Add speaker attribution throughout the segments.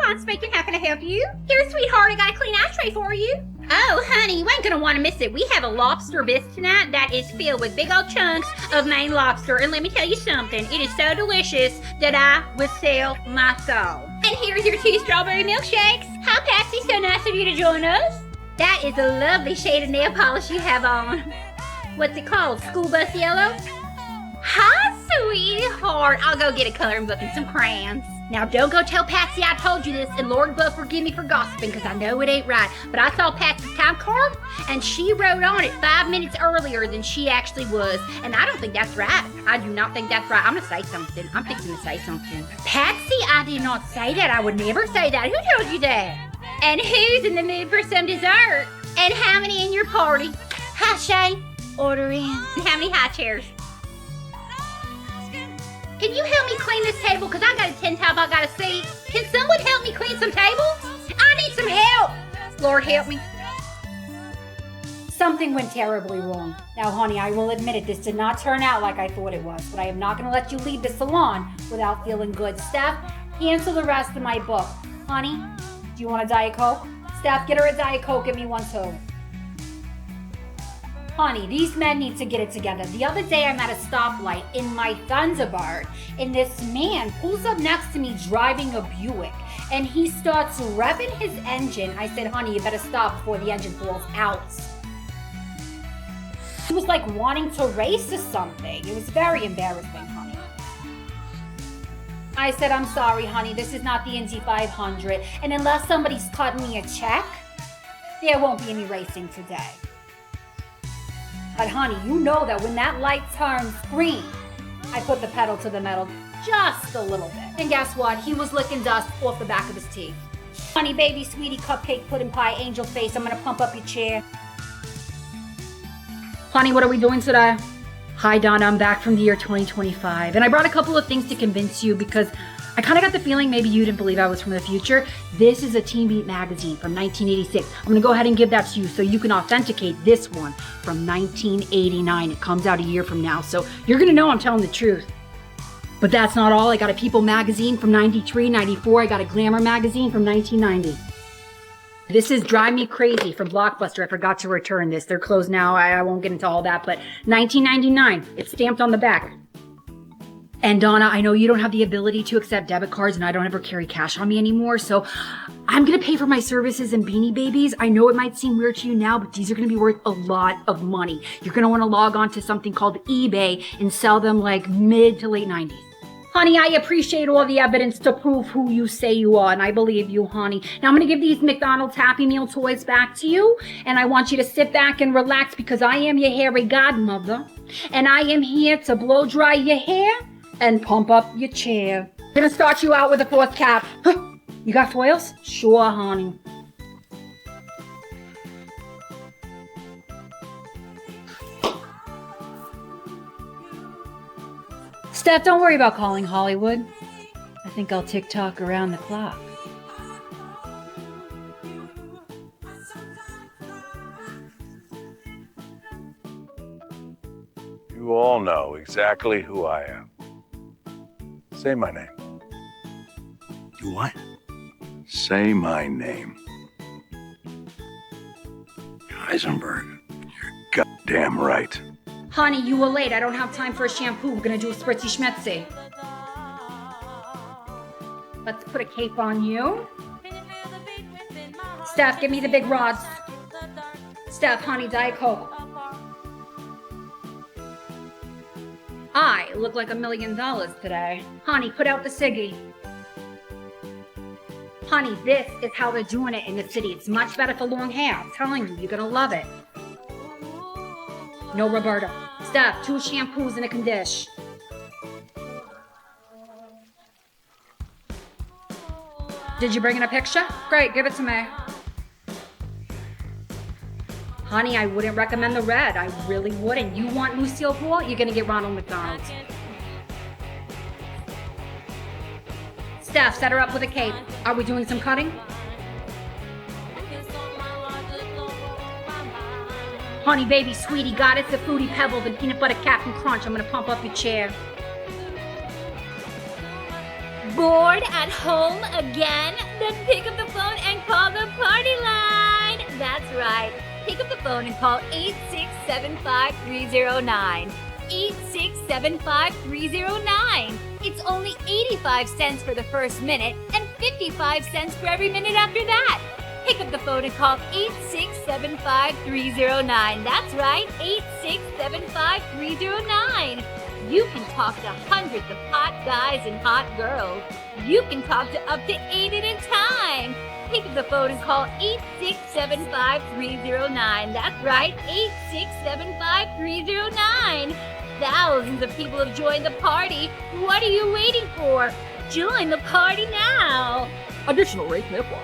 Speaker 1: Pond Bacon. How can I help you? Here, sweetheart, I got a clean ashtray for you. Oh, honey, you ain't gonna want to miss it. We have a lobster bisque tonight that is filled with big old chunks of Maine lobster. And let me tell you something, it is so delicious that I would sell my soul. And here's your 2 strawberry milkshakes. Hi, Patsy, so nice of you to join us. That is a lovely shade of nail polish you have on. What's it called, school bus yellow? Hi, sweetheart. I'll go get a coloring book and some crayons. Now, don't go tell Patsy I told you this, and Lord above forgive me for gossiping, because I know it ain't right. But I saw Patsy's time card, and she wrote on it 5 minutes earlier than she actually was. And I don't think that's right. I do not think that's right. I'm gonna say something. I'm fixing to say something. Patsy, I did not say that. I would never say that. Who told you that? And who's in the mood for some dessert? And how many in your party? Hi, Shay. Order in. And how many high chairs? Can you help me clean this table? Because I got a tin towel I gotta see. Can someone help me clean some tables? I need some help. Lord help me.
Speaker 2: Something went terribly wrong. Now, honey, I will admit it, this did not turn out like I thought it was, but I am not going to let you leave the salon without feeling good. Steph, cancel the rest of my book. Honey, do you want a Diet Coke? Steph, get her a Diet Coke, give me one too. Honey, these men need to get it together. The other day I'm at a stoplight in my Thunderbird, and this man pulls up next to me driving a Buick, and he starts revving his engine. I said, honey, you better stop before the engine falls out. He was like wanting to race or something. It was very embarrassing, honey. I said, I'm sorry, honey, this is not the Indy 500, and unless somebody's cutting me a check, there won't be any racing today. But honey, you know that when that light turns green, I put the pedal to the metal just a little bit. And guess what? He was licking dust off the back of his teeth. Honey, baby, sweetie, cupcake, pudding pie, angel face, I'm gonna pump up your chair. Honey, what are we doing today? Hi, Donna, I'm back from the year 2025. And I brought a couple of things to convince you because I kind of got the feeling maybe you didn't believe I was from the future. This is a Teen Beat magazine from 1986. I'm gonna go ahead and give that to you so you can authenticate this one from 1989. It comes out a year from now, so you're gonna know I'm telling the truth. But that's not all. I got a People magazine from 93, 94. I got a Glamour magazine from 1990. This is Drive Me Crazy from Blockbuster. I forgot to return this. They're closed now. I won't get into all that, but 1999. It's stamped on the back. And Donna, I know you don't have the ability to accept debit cards and I don't ever carry cash on me anymore, so I'm gonna pay for my services and Beanie Babies. I know it might seem weird to you now, but these are gonna be worth a lot of money. You're gonna wanna log on to something called eBay and sell them like mid to late 90s. Honey, I appreciate all the evidence to prove who you say you are, and I believe you, honey. Now I'm gonna give these McDonald's Happy Meal toys back to you, and I want you to sit back and relax because I am your hairy godmother, and I am here to blow dry your hair and pump up your chair. I'm gonna start you out with a 4th cap. You got foils? Sure, honey. Steph, don't worry about calling Hollywood. I think I'll TikTok around the clock.
Speaker 3: You all know exactly who I am. Say my name.
Speaker 4: You what?
Speaker 3: Say my name.
Speaker 4: Heisenberg.
Speaker 3: You're goddamn right.
Speaker 2: Honey, you were late. I don't have time for a shampoo. We're gonna do a spritzy schmetzy. Let's put a cape on you. Steph, give me the big rods. Steph, honey, Diet Coke. I look like $1 million today. Honey, put out the ciggy. Honey, this is how they're doing it in the city. It's much better for long hair. I'm telling you, you're gonna love it. No Roberta. Steph, 2 shampoos and a condish. Did you bring in a picture? Great, give it to me. Honey, I wouldn't recommend the red. I really wouldn't. You want Lucille Ball? You're gonna get Ronald McDonald. Steph, set her up with a cape. Are we doing some cutting? Honey, baby, sweetie, got it. The Fruity Pebbles and peanut butter Captain Crunch. I'm gonna pump up your chair.
Speaker 1: Bored at home again? Then pick up the phone and call the party line. That's right. Pick up the phone and call 8675309. 8675309. It's only 85 cents for the first minute and 55 cents for every minute after that. Pick up the phone and call 8675309. That's right, 8675309. You can talk to hundreds of hot guys and hot girls. You can talk to up to 8 at a time. Pick up the phone and call 8675309. That's right, 8675309. Thousands of people have joined the party. What are you waiting for? Join the party now.
Speaker 5: Additional rate may apply.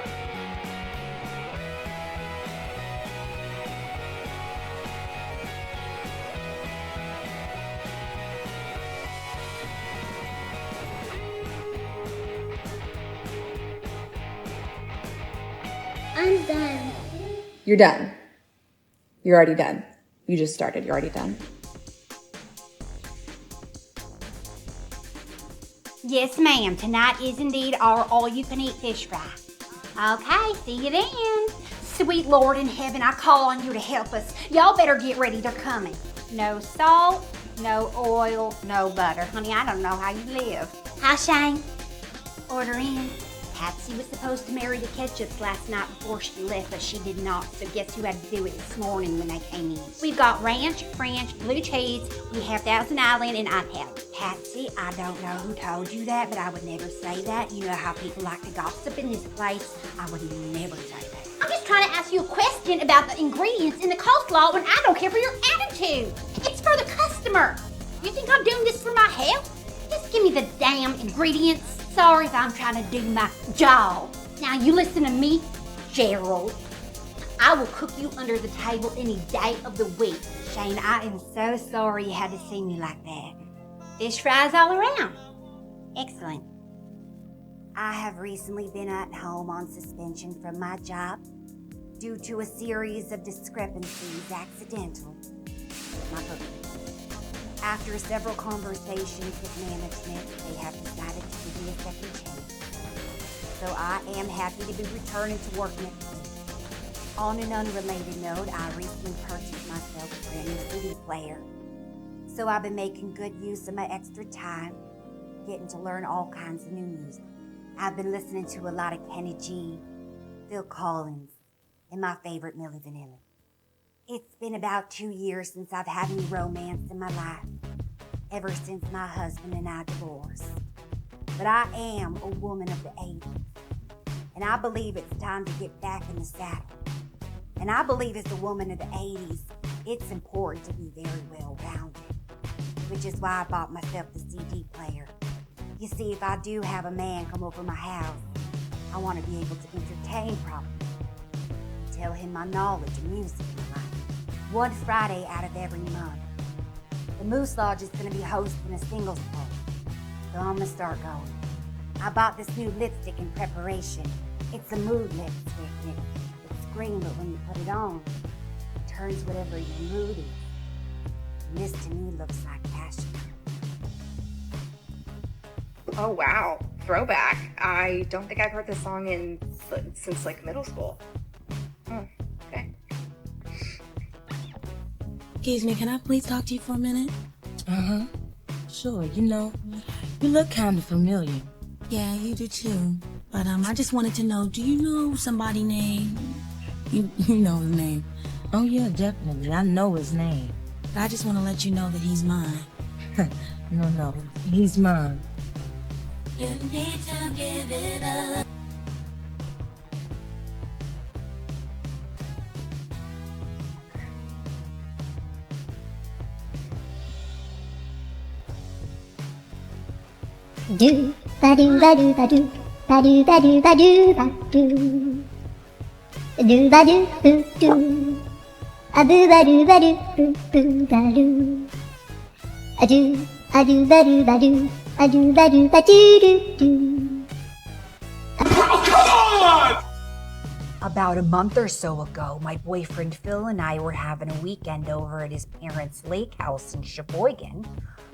Speaker 6: I'm done.
Speaker 7: You're done. You're already done. You just started. You're already done.
Speaker 1: Yes, ma'am. Tonight is indeed our all-you-can-eat fish fry. Okay, see you then. Sweet Lord in heaven, I call on you to help us. Y'all better get ready. They're coming. No salt, no oil, no butter. Honey, I don't know how you live. Hi, Shane. Order in. Patsy was supposed to marry the Ketchups last night before she left, but she did not. So guess who had to do it this morning when they came in? We've got ranch, French, blue cheese. We have Thousand Island and Italian. Patsy, I don't know who told you that, but I would never say that. You know how people like to gossip in this place. I would never say that. I'm just trying to ask you a question about the ingredients in the coleslaw, and I don't care for your attitude. It's for the customer. You think I'm doing this for my health? Just give me the damn ingredients. Sorry if I'm trying to do my job. Now you listen to me, Gerald. I will cook you under the table any day of the week. Shane, I am so sorry you had to see me like that. Fish fries all around. Excellent. I have recently been at home on suspension from my job due to a series of discrepancies accidental with my booking. After several conversations with management, they have decided to give me a second chance. So I am happy to be returning to work next week. On an unrelated note, I recently purchased myself a brand new CD player. So I've been making good use of my extra time, getting to learn all kinds of new music. I've been listening to a lot of Kenny G, Phil Collins, and my favorite Milli Vanilli. It's been about 2 years since I've had any romance in my life, ever since my husband and I divorced. But I am a woman of the 80s, and I believe it's time to get back in the saddle. And I believe as a woman of the 80s, it's important to be very well-rounded, which is why I bought myself the CD player. You see, if I do have a man come over my house, I want to be able to entertain properly, tell him my knowledge of music and life. One Friday out of every month. The Moose Lodge is going to be hosting a singles party, so I'm going to start going. I bought this new lipstick in preparation. It's a mood lipstick, and it's green, but when you put it on, it turns whatever your mood is. And this to me looks like passion.
Speaker 7: Oh, wow. Throwback. I don't think I've heard this song since like middle school. Okay.
Speaker 8: Excuse me, can I please talk to you for a minute?
Speaker 9: Uh-huh. Sure, you look kind of familiar.
Speaker 8: Yeah, you do too. But I just wanted to know, do you know somebody named... You know his name.
Speaker 9: Oh yeah, definitely. I know his name.
Speaker 8: But I just want to let you know that he's mine.
Speaker 9: No, he's mine.
Speaker 8: You need to give it up.
Speaker 6: Do ba do ba do ba do ba do ba do ba do ba do ba do boo do a boo ba do ba do boo boo ba do a do ba do ba do a do ba do ba do do.
Speaker 10: About a month or so ago, my boyfriend Phil and I were having a weekend over at his parents' lake house in Sheboygan.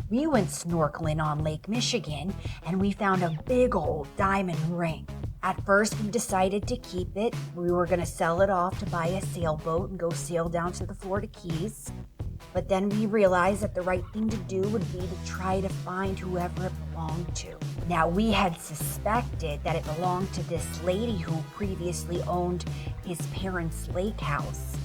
Speaker 10: We went snorkeling on Lake Michigan and we found a big old diamond ring. At first, we decided to keep it. We were going to sell it off to buy a sailboat and go sail down to the Florida Keys. But then we realized that the right thing to do would be to try to find whoever it belonged to. Now, we had suspected that it belonged to this lady who previously owned his parents' lake house.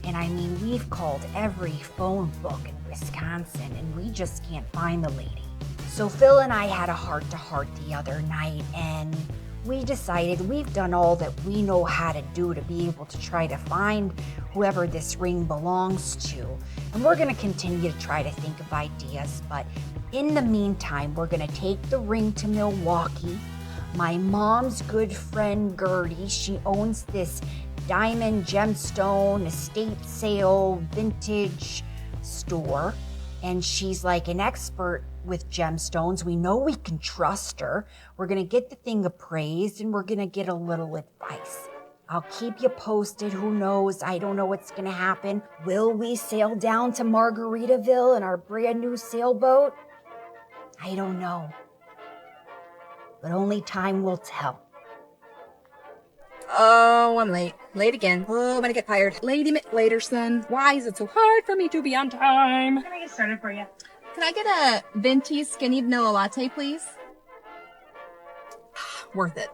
Speaker 10: And I mean, we've called every phone book in Wisconsin and we just can't find the lady. So Phil and I had a heart-to-heart the other night and we decided we've done all that we know how to do to be able to try to find whoever this ring belongs to. And we're gonna continue to try to think of ideas, but in the meantime, we're gonna take the ring to Milwaukee. My mom's good friend Gertie, she owns this diamond gemstone estate sale vintage store, and she's like an expert with gemstones. We know we can trust her. We're gonna get the thing appraised and we're gonna get a little advice. I'll keep you posted. Who knows? I don't know what's gonna happen. Will we sail down to Margaritaville in our brand new sailboat? I don't know. But only time will tell.
Speaker 7: Oh, I'm late. Late again. Oh, I'm gonna get tired. Lady Mitlaterson. Why is it so hard for me to be on time?
Speaker 1: Can I get started for you?
Speaker 7: Can I get a venti skinny vanilla latte, please? Worth it.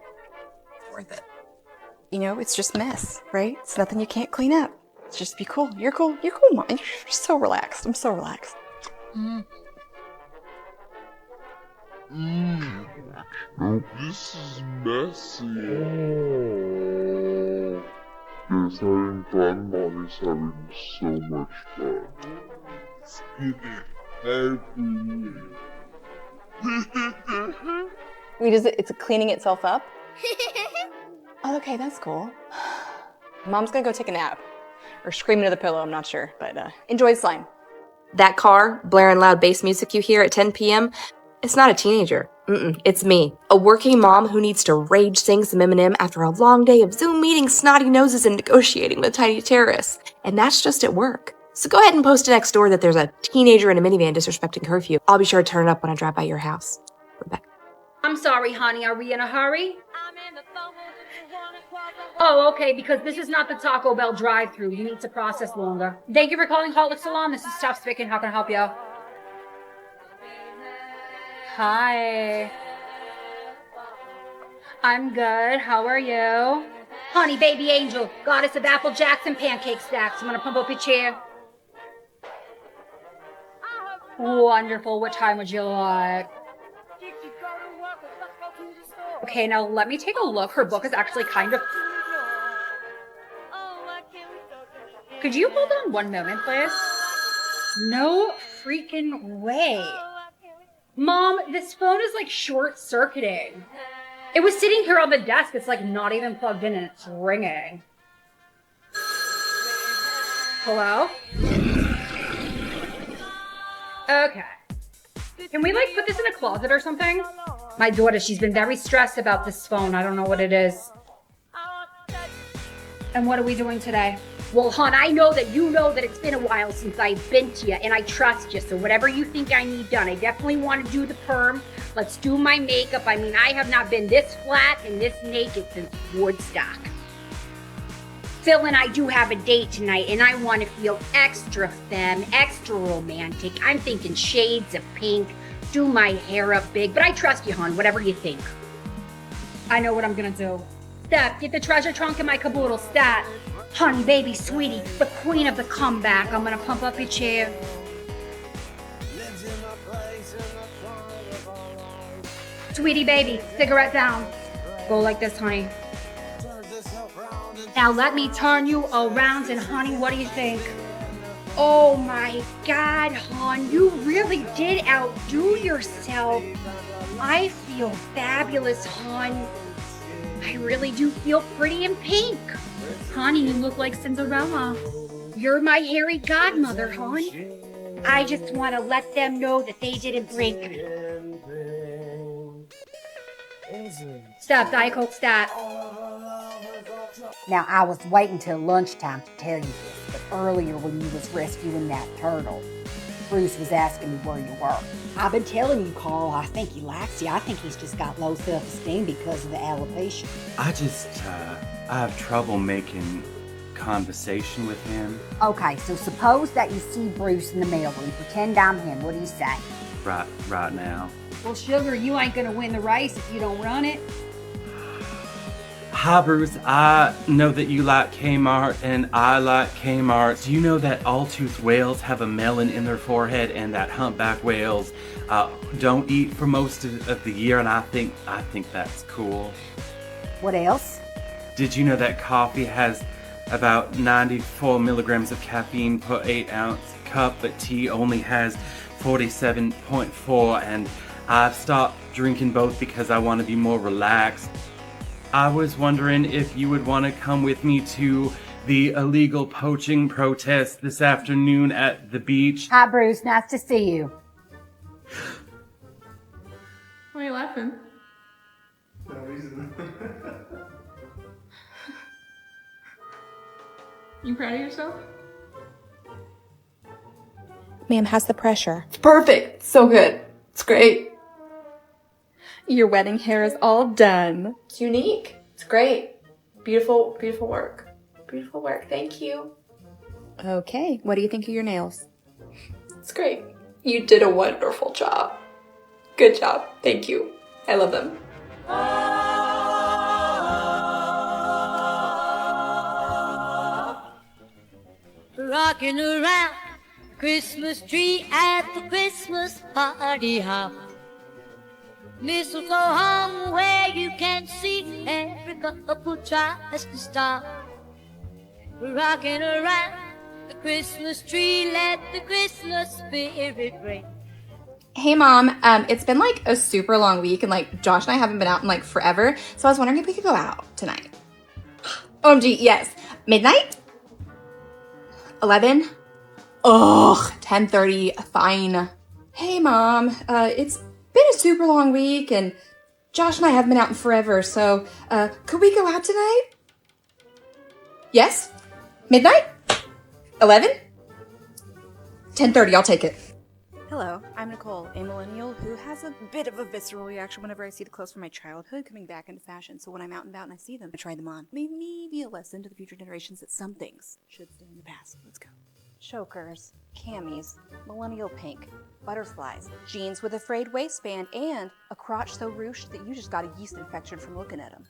Speaker 7: Worth it. You know, it's just mess, right? It's nothing you can't clean up. It's just be cool. You're cool. You're cool, Mom. You're so relaxed. I'm so relaxed.
Speaker 5: Oh, this is messy. Oh. Yes, having fun. Mommy's having so much fun. It's getting everywhere.
Speaker 7: Wait, it's cleaning itself up? Oh, okay, that's cool. Mom's gonna go take a nap. Or scream into the pillow, I'm not sure. But enjoy the slime.
Speaker 11: That car, blaring loud bass music you hear at 10 p.m., it's not a teenager. It's me, a working mom who needs to rage sing some Eminem after a long day of Zoom meetings, snotty noses, and negotiating with tiny terrorists. And that's just at work. So go ahead and post it next door that there's a teenager in a minivan disrespecting curfew. I'll be sure to turn it up when I drive by your house. Rebecca.
Speaker 2: I'm sorry, honey. Are we in a hurry? Oh, okay, because this is not the Taco Bell drive-thru. You need to process longer. Thank you for calling Holic Salon. This is Steph speaking. How can I help you? Hi. I'm good. How are you? Honey, baby angel, goddess of Apple Jacks and pancake stacks. I'm gonna pump up your chair. Wonderful. What time would you like? Okay, now let me take a look. Her book is actually kind of... Could you hold on 1 moment, please? No freaking way. Mom, this phone is like short-circuiting. It was sitting here on the desk. It's like not even plugged in and it's ringing. Hello? Okay. Can we like put this in a closet or something? My daughter, she's been very stressed about this phone. I don't know what it is. And what are we doing today? Well, hon, I know that you know that it's been a while since I've been to you, and I trust you, so whatever you think I need done, I definitely want to do the perm. Let's do my makeup. I mean, I have not been this flat and this naked since Woodstock. Phil and I do have a date tonight, and I want to feel extra femme, extra romantic. I'm thinking shades of pink, do my hair up big, but I trust you, hon, whatever you think. I know what I'm gonna do. Steph, get the treasure trunk in my caboodle, stat. Honey, baby, sweetie, the queen of the comeback. I'm gonna pump up your chair. Sweetie, baby, cigarette down. Go like this, honey. Now let me turn you around, and honey, what do you think? Oh my God, hon, you really did outdo yourself. I feel fabulous, hon. I really do feel pretty in pink. Honey, you look like Cinderella. You're my hairy godmother, hon. I just want to let them know that they didn't break me. Stop, Diet Coke, stat.
Speaker 10: Now, I was waiting till lunchtime to tell you this, but earlier when you was rescuing that turtle, Bruce was asking me where you were. I've been telling you, Carl, I think he likes you. I think he's just got low self-esteem because of the alopecia.
Speaker 12: I have trouble making conversation with him.
Speaker 10: Okay, so suppose that you see Bruce in the mailroom. Pretend I'm him. What do you say?
Speaker 12: Right now.
Speaker 2: Well, sugar, you ain't gonna win the race if you don't run it.
Speaker 12: Hi, Bruce. I know that you like Kmart and I like Kmart. Do you know that all-toothed whales have a melon in their forehead and that humpback whales don't eat for most of the year? And I think that's cool.
Speaker 10: What else?
Speaker 12: Did you know that coffee has about 94 milligrams of caffeine per 8-ounce cup, but tea only has 47.4, and I've stopped drinking both because I want to be more relaxed. I was wondering if you would want to come with me to the illegal poaching protest this afternoon at the beach.
Speaker 10: Hi, Bruce. Nice to see you.
Speaker 7: Why are you laughing?
Speaker 13: No reason.
Speaker 7: You proud of yourself?
Speaker 11: Ma'am, how's the pressure?
Speaker 7: It's perfect. So good. It's great. Your wedding hair is all done.
Speaker 11: It's unique. It's great. Beautiful, beautiful work. Beautiful work. Thank you.
Speaker 7: Okay, what do you think of your nails?
Speaker 11: It's great. You did a wonderful job. Good job. Thank you. I love them.
Speaker 8: Rocking around Christmas tree at the Christmas party hop. Mistletoe hung where you can see every couple tries to stop. Rocking around the Christmas tree, let the Christmas spirit ring.
Speaker 11: Hey Mom, it's been like a super long week and like Josh and I haven't been out in like forever. So I was wondering if we could go out tonight. OMG, yes. Midnight? 11? Ugh, 10:30, fine. Hey Mom, it's been a super long week and Josh and I haven't been out in forever, so could we go out tonight? Yes? Midnight? 11? 10:30, I'll take it.
Speaker 14: Hello, I'm Nicole, a millennial who has a bit of a visceral reaction whenever I see the clothes from my childhood coming back into fashion. So when I'm out and about and I see them, I try them on. Maybe a lesson to the future generations that some things should stay in the past. Let's go. Chokers, camis, millennial pink, butterflies, jeans with a frayed waistband, and a crotch so ruched that you just got a yeast infection from looking at them.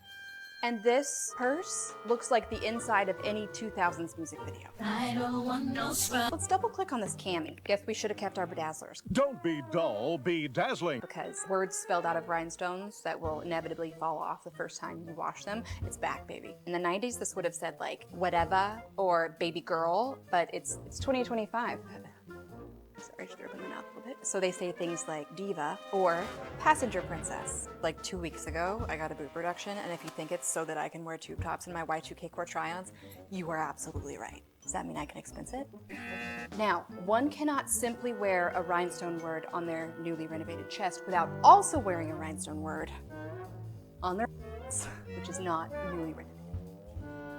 Speaker 14: And this purse looks like the inside of any 2000s music video.
Speaker 8: I don't want no scrub.
Speaker 14: Let's double click on this cami. Guess we should have kept our bedazzlers.
Speaker 15: Don't be dull, be dazzling.
Speaker 14: Because words spelled out of rhinestones that will inevitably fall off the first time you wash them, it's back, baby. In the 90s, this would have said like, whatever, or baby girl, but it's 2025. Sorry, I should open my mouth a little bit. So they say things like diva or passenger princess. Like 2 weeks ago, I got a boob reduction, and if you think it's so that I can wear tube tops in my Y2K core try-ons, you are absolutely right. Does that mean I can expense it? Now, one cannot simply wear a rhinestone word on their newly renovated chest without also wearing a rhinestone word on their which is not newly renovated.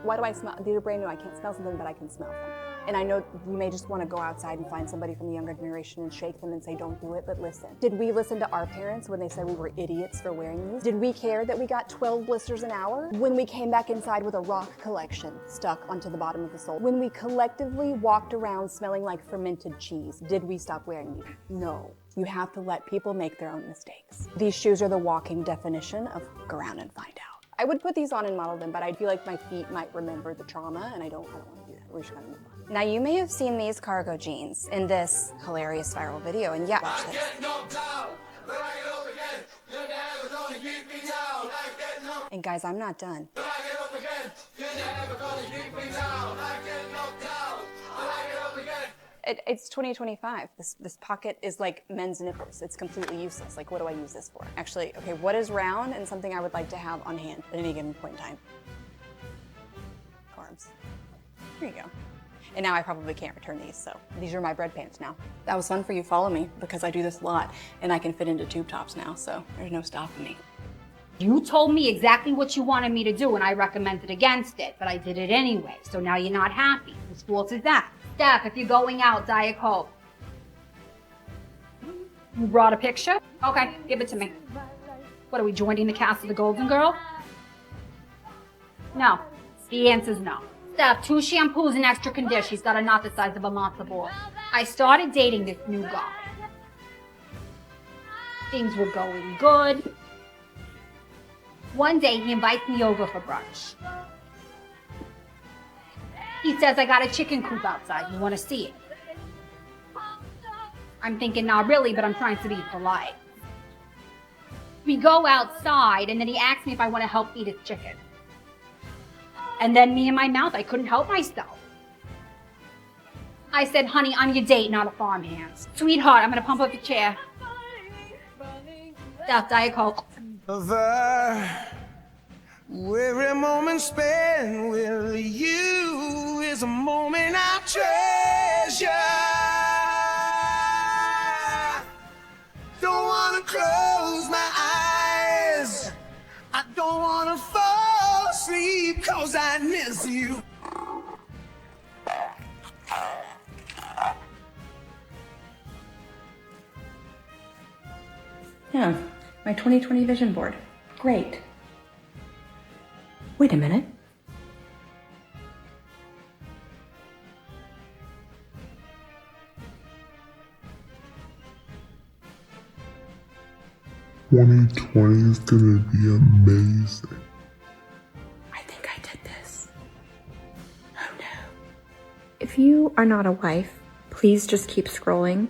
Speaker 14: Why do I smell? These are brand new. I can't smell something, but I can smell something. And I know you may just want to go outside and find somebody from the younger generation and shake them and say, don't do it, but listen. Did we listen to our parents when they said we were idiots for wearing these? Did we care that we got 12 blisters an hour? When we came back inside with a rock collection stuck onto the bottom of the sole? When we collectively walked around smelling like fermented cheese, did we stop wearing these? No. You have to let people make their own mistakes. These shoes are the walking definition of go around and find out. I would put these on and model them, but I feel like my feet might remember the trauma, and I don't want to do that. We're just gonna move on. Now, you may have seen these cargo jeans in this hilarious viral video, and yeah, watch this. And guys, I'm not done. It's 2025. This pocket is like men's nipples. It's completely useless. Like, what do I use this for? Actually, okay, what is round and something I would like to have on hand at any given point in time? Carbs. Here you go. And now I probably can't return these, so these are my bread pants now. That was fun for you. Follow me, because I do this a lot, and I can fit into tube tops now, so there's no stopping me.
Speaker 2: You told me exactly what you wanted me to do, and I recommended against it, but I did it anyway, so now you're not happy. Whose fault is that? Steph, if you're going out, Diet Coke. You brought a picture? Okay, give it to me. What, are we joining the cast of The Golden Girl? No. The answer's no. Steph, 2 shampoos and extra conditioner. She's got a knot the size of a matzo ball. I started dating this new guy. Things were going good. One day, he invites me over for brunch. He says, I got a chicken coop outside. You want to see it? I'm thinking, not really, but I'm trying to be polite. We go outside, and then he asks me if I want to help feed his chicken. And then me in my mouth, I couldn't help myself. I said, honey, I'm your date, not a farmhand. Sweetheart, I'm going to pump up your chair. That's Diet Coke.
Speaker 16: Every moment spent with you is a moment I treasure. Don't wanna close my eyes. I don't wanna fall asleep 'cause I miss you.
Speaker 7: Yeah, my 2020 vision board. Great. Wait a minute.
Speaker 5: "2020 is gonna be amazing."
Speaker 11: I think I did this. Oh no. If you are not a wife, please just keep scrolling.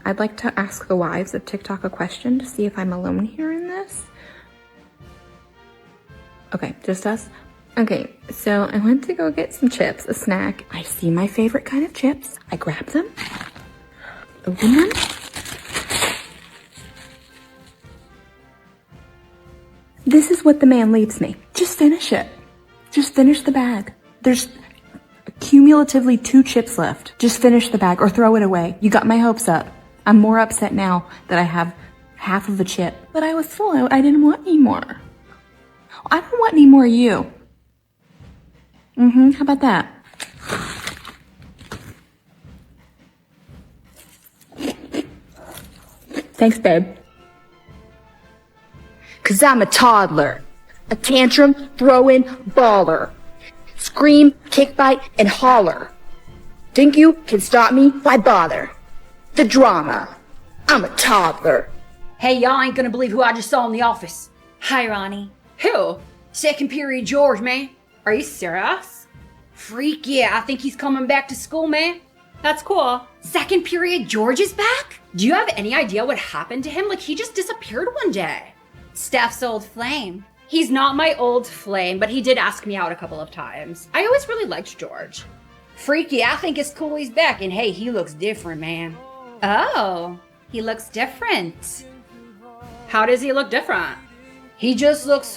Speaker 11: I'd like to ask the wives of TikTok a question to see if I'm alone here in this. Okay, just us? Okay, so I went to go get some chips, a snack. I see my favorite kind of chips. I grab them, open them. This is what the man leaves me. Just finish it. Just finish the bag. There's cumulatively 2 chips left. Just finish the bag or throw it away. You got my hopes up. I'm more upset now that I have half of a chip. But I was full. I didn't want any more. I don't want any more of you. How about that? Thanks, babe. 'Cause I'm a toddler. A tantrum throwing baller. Scream, kick, bite, and holler. Think you can stop me? Why bother? The drama. I'm a toddler.
Speaker 2: Hey, y'all ain't gonna believe who I just saw in the office.
Speaker 1: Hi, Ronnie.
Speaker 2: Who? Second period George, man. Are you serious? Freak yeah, I think he's coming back to school, man. That's cool. Second period George is back? Do you have any idea what happened to him? Like, he just disappeared one day.
Speaker 1: Steph's old flame.
Speaker 2: He's not my old flame, but he did ask me out a couple of times. I always really liked George. Freaky, I think it's cool he's back, and hey, he looks different, man.
Speaker 1: Oh, he looks different.
Speaker 2: How does he look different? He just looks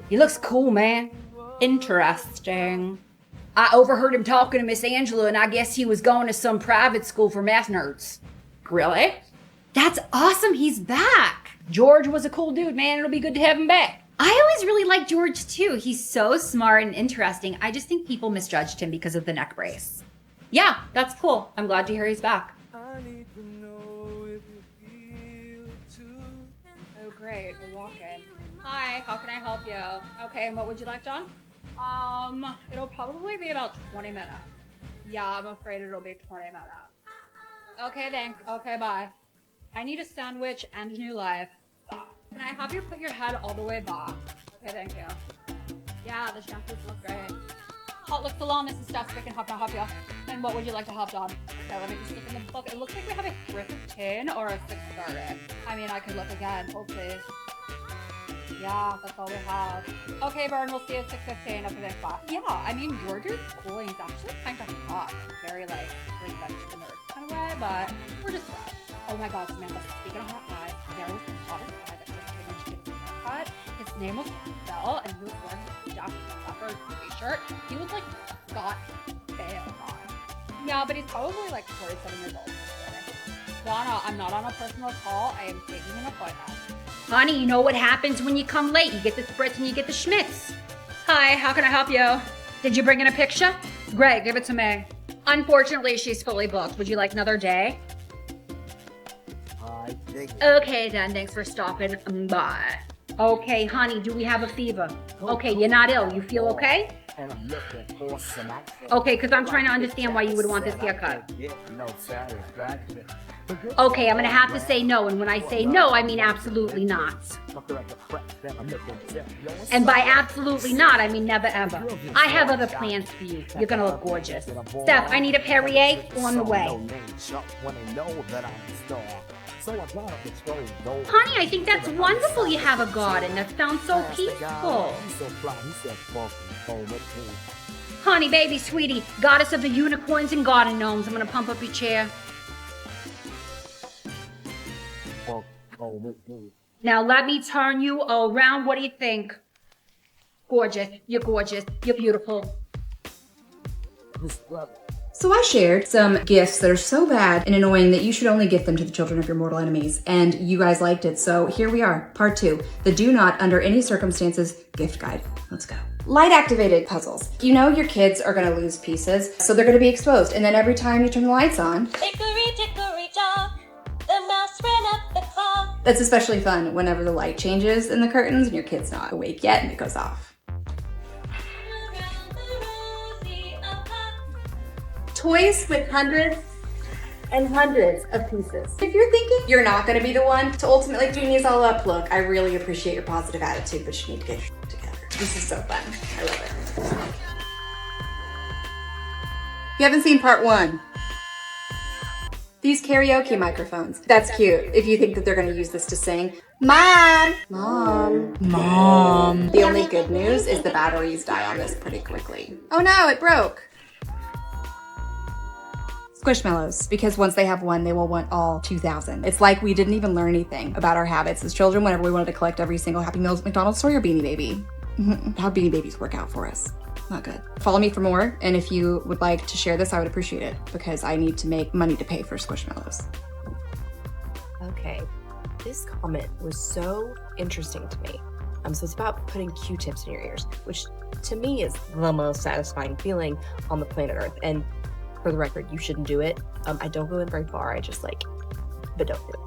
Speaker 2: he looks cool, man. Interesting. I overheard him talking to Miss Angela, and I guess he was going to some private school for math nerds. Really? That's awesome, he's back. George was a cool dude, man. It'll be good to have him back.
Speaker 1: I always really liked George too. He's so smart and interesting. I just think people misjudged him because of the neck brace.
Speaker 2: Yeah, that's cool. I'm glad to hear he's back. Oh, great. We're walking. Hi, how can I help you? Okay, and what would you like, John? It'll probably be about 20 minutes. Yeah, I'm afraid it'll be 20 minutes. Okay, thanks. Okay, bye. I need a sandwich and a new life. Can I have you put your head all the way back? Okay, thank you. Yeah, the shampoos look great. Hot lip salon, this is Steph speaking. How can I help you? And what would you like to have, John? Okay, let me just look in the book. It looks like we have a 315 or a 630. I mean, I could look again. Hold, please. Yeah, that's all we have. Okay, Vern, we'll see you at 6:15 up in that spot. Yeah, I mean, George's cool. He's actually kind of hot. Very, like, pretty much the nerd kind of way, but we're just friends. Oh my god, Samantha, speaking of hot guys, there was the hottest guy that just came into his haircut. His name was Bell, and he was wearing a Jack Leopard t-shirt. He was, like, got bail on. Yeah, but he's probably, like, 47 years old. Donna, I'm not on a personal call. I am taking an appointment. Honey, you know what happens when you come late? You get the spritz and you get the schmitz. Hi, how can I help you? Did you bring in a picture? Great, give it to me. Unfortunately, she's fully booked. Would you like another day? Okay, then. Thanks for stopping. Bye. Okay, honey, do we have a fever? Okay, you're not ill. You feel okay? Okay, because I'm trying to understand why you would want this haircut. Okay, I'm going to have to say no. And when I say no, I mean absolutely not. And by absolutely not, I mean never ever. I have other plans for you. You're going to look gorgeous. Steph, I need a Perrier on the way. Honey, I think that's wonderful you have a garden. That sounds so peaceful. Honey, baby, sweetie, goddess of the unicorns and garden gnomes, I'm going to pump up your chair. Now let me turn you around. What do you think? Gorgeous. You're gorgeous. You're beautiful.
Speaker 14: So I shared some gifts that are so bad and annoying that you should only gift them to the children of your mortal enemies, and you guys liked it. So here we are, part 2, the do not under any circumstances gift guide. Let's go. Light activated puzzles. You know your kids are gonna lose pieces, so they're gonna be exposed. And then every time you turn the lights on,
Speaker 8: Hickory dickory dock, the mouse ran up the clock.
Speaker 14: that's especially fun whenever the light changes in the curtains and your kid's not awake yet and it goes off. Toys with hundreds and hundreds of pieces. If you're thinking you're not gonna be the one to ultimately clean these all up, look, I really appreciate your positive attitude, but you need to get your together. This is so fun. I love it. You haven't seen part 1. These karaoke microphones. That's cute if you think that they're gonna use this to sing. Mom! Mom! Mom! The only good news is the batteries die on this pretty quickly. Oh no, it broke! Squishmallows, because once they have one, they will want all 2,000. It's like we didn't even learn anything about our habits as children whenever we wanted to collect every single Happy Meals at McDonald's store or Beanie Baby. How Beanie Babies work out for us. Not good. Follow me for more, and if you would like to share this, I would appreciate it, because I need to make money to pay for Squishmallows.
Speaker 11: Okay, this comment was so interesting to me. So it's about putting Q-tips in your ears, which to me is the most satisfying feeling on the planet Earth. And for the record, you shouldn't do it. I don't go in very far, but don't do it.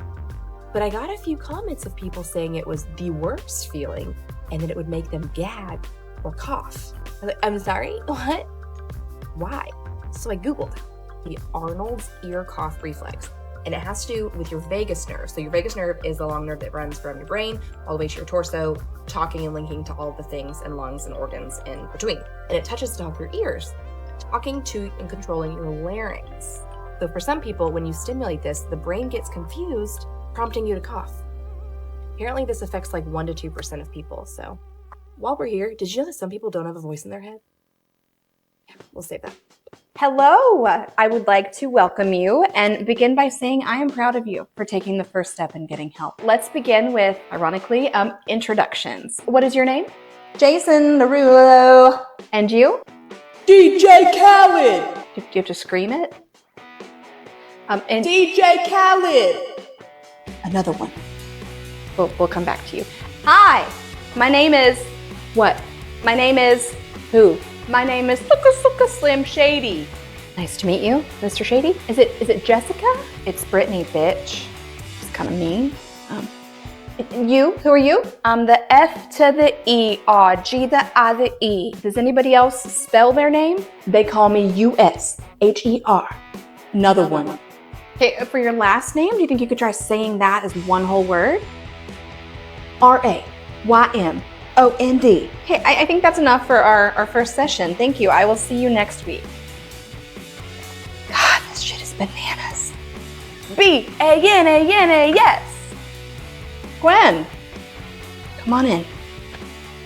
Speaker 11: But I got a few comments of people saying it was the worst feeling and that it would make them gag or cough. I'm sorry, what? Why? So I Googled the Arnold's ear cough reflex, and it has to do with your vagus nerve. So your vagus nerve is the long nerve that runs from your brain all the way to your torso, talking and linking to all the things and lungs and organs in between. And it touches the top of your ears, talking to and controlling your larynx. So for some people, when you stimulate this, the brain gets confused, prompting you to cough. Apparently this affects like 1% to 2% of people. So while we're here, did you know that some people don't have a voice in their head? Yeah, we'll save that.
Speaker 14: Hello, I would like to welcome you and begin by saying I am proud of you for taking the first step in getting help. Let's begin with, ironically, introductions. What is your name? Jason Derulo. And you?
Speaker 9: DJ Khaled!
Speaker 14: Do you have to scream it?
Speaker 9: DJ Khaled!
Speaker 14: Another one. We'll come back to you. Hi, my name is... What? My name is... Who? My name is Suka Slim Shady. Nice to meet you, Mr. Shady. Is it Jessica? It's Brittany, bitch. It's kind of mean. You? Who are you? I'm the F to the E, R, G the I the E. Does anybody else spell their name? They call me U-S-H-E-R. Another one. Okay, for your last name, do you think you could try saying that as one whole word? R-A-Y-M-O-N-D. Okay, I think that's enough for our first session. Thank you. I will see you next week. God, this shit is bananas. B-A-N-A-N-A-S. Gwen, come on in.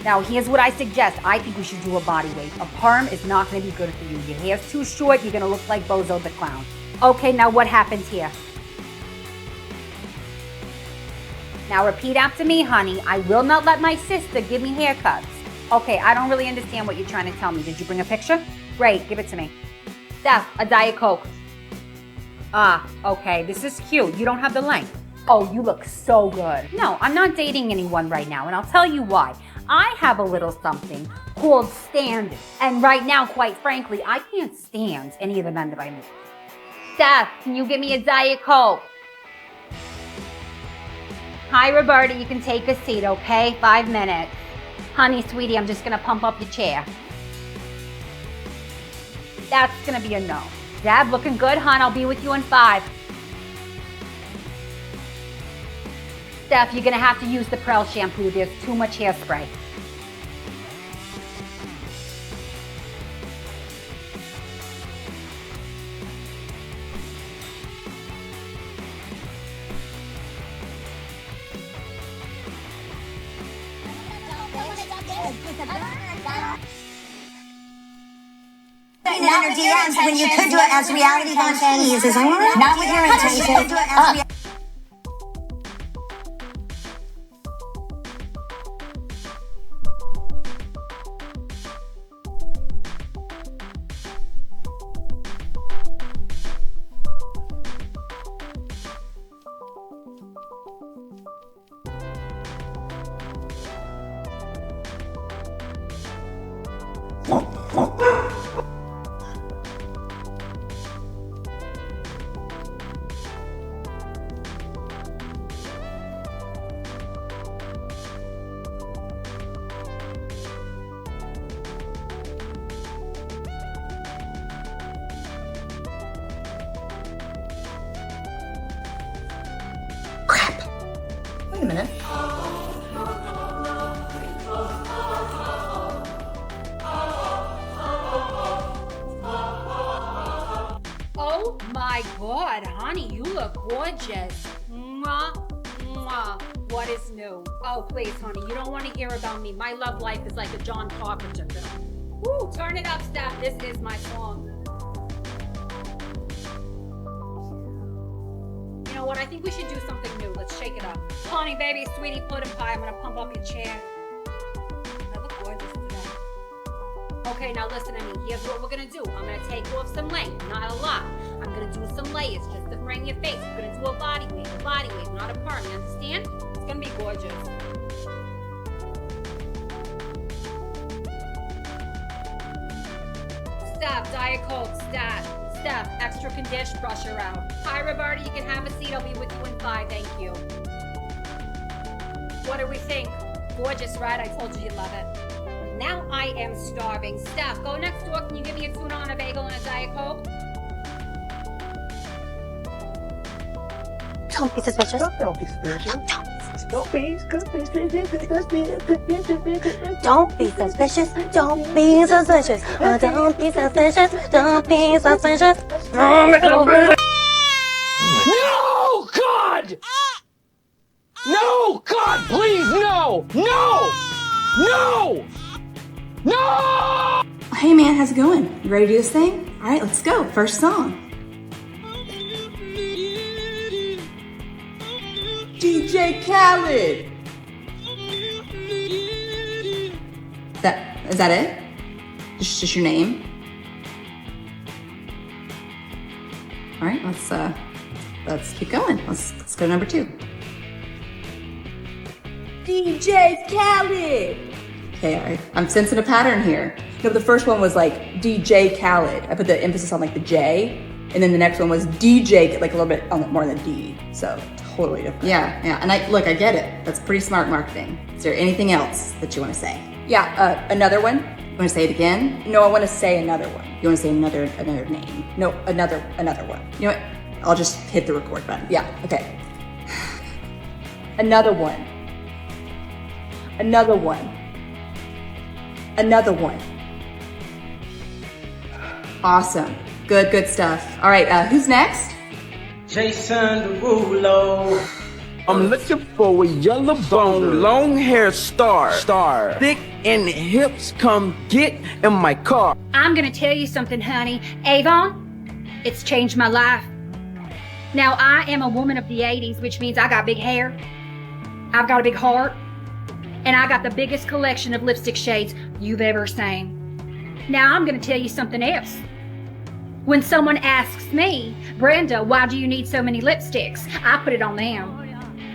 Speaker 2: Now, here's what I suggest. I think we should do a body weight. A perm is not going to be good for you. Your hair's too short. You're going to look like Bozo the Clown. Okay, now what happens here? Now repeat after me, honey. I will not let my sister give me haircuts. Okay, I don't really understand what you're trying to tell me. Did you bring a picture? Great, give it to me. Steph, a Diet Coke. Ah, okay, this is cute. You don't have the length. Oh, you look so good. No, I'm not dating anyone right now, and I'll tell you why. I have a little something called standards. And right now, quite frankly, I can't stand any of the men that I meet. Steph, can you give me a Diet Coke?
Speaker 1: Hi, Roberta, you can take a seat, okay? 5 minutes. Honey, sweetie, I'm just gonna pump up your chair. That's gonna be a no. Dad, looking good, hon. I'll be with you in 5. Steph, you're gonna have to use the Prel shampoo. There's too much hairspray.
Speaker 6: Not your DMs when you could do it as reality TV. Is not with your intentions.
Speaker 10: Wait a minute.
Speaker 2: Oh my God, honey, you look gorgeous. Mwah, mwah. What is new? Oh, please, honey, you don't want to hear about me. My love life is like a John Carpenter film. Woo, turn it up, Steph. This is my song. You know what? I think we should do something new. Let's shake it up. Honey, baby, sweetie, pudding pie. I'm gonna pump up your chair. I look gorgeous today. Okay, now listen to me. Here's what we're gonna do. I'm gonna take off some length, not a lot. I'm gonna do some layers just to frame your face. We're gonna do a body wave, not a perm. You understand? It's gonna be gorgeous. Steph, Diet Coke, Steph, extra condition, brush her out. Hi, Roberta, you can have a seat. I'll be with you in 5, thank you. What do we think? Gorgeous, right? I told you you'd love it. Now I am starving. Steph, go next door. Can you give me a tuna on a bagel and a Diet Coke?
Speaker 6: Don't be suspicious.
Speaker 16: Don't be suspicious. Don't be suspicious.
Speaker 6: Don't be suspicious. Don't be suspicious. Don't be suspicious. Don't be suspicious.
Speaker 16: No, God! No, God, please, no! No! No! No!
Speaker 7: Hey man, how's it going? You ready to do this thing? All right, let's go. First song. DJ Khaled. Is that it? Just your name? All right, let's keep going. Let's go to number 2. DJ Khaled. Okay, all right. I'm sensing a pattern here. No, the first one was like DJ Khaled. I put the emphasis on like the J, and then the next one was DJ, like a little bit on the, more than D. So totally different. Yeah. And I get it. That's pretty smart marketing. Is there anything else that you want to say? Yeah, another one. You want to say it again? No, I want to say another one. You want to say another name? No, another one. You know what? I'll just hit the record button. Yeah, okay. Another one. Another one. Another one. Awesome. Good stuff. All right, who's next?
Speaker 16: Jason Derulo. I'm looking for a yellow bone, long hair star. Thick in the hips, come get in my car.
Speaker 2: I'm gonna tell you something, honey. Avon, it's changed my life. Now, I am a woman of the 80s, which means I got big hair, I've got a big heart, and I got the biggest collection of lipstick shades you've ever seen. Now, I'm gonna tell you something else. When someone asks me, Brenda, why do you need so many lipsticks? I put it on them.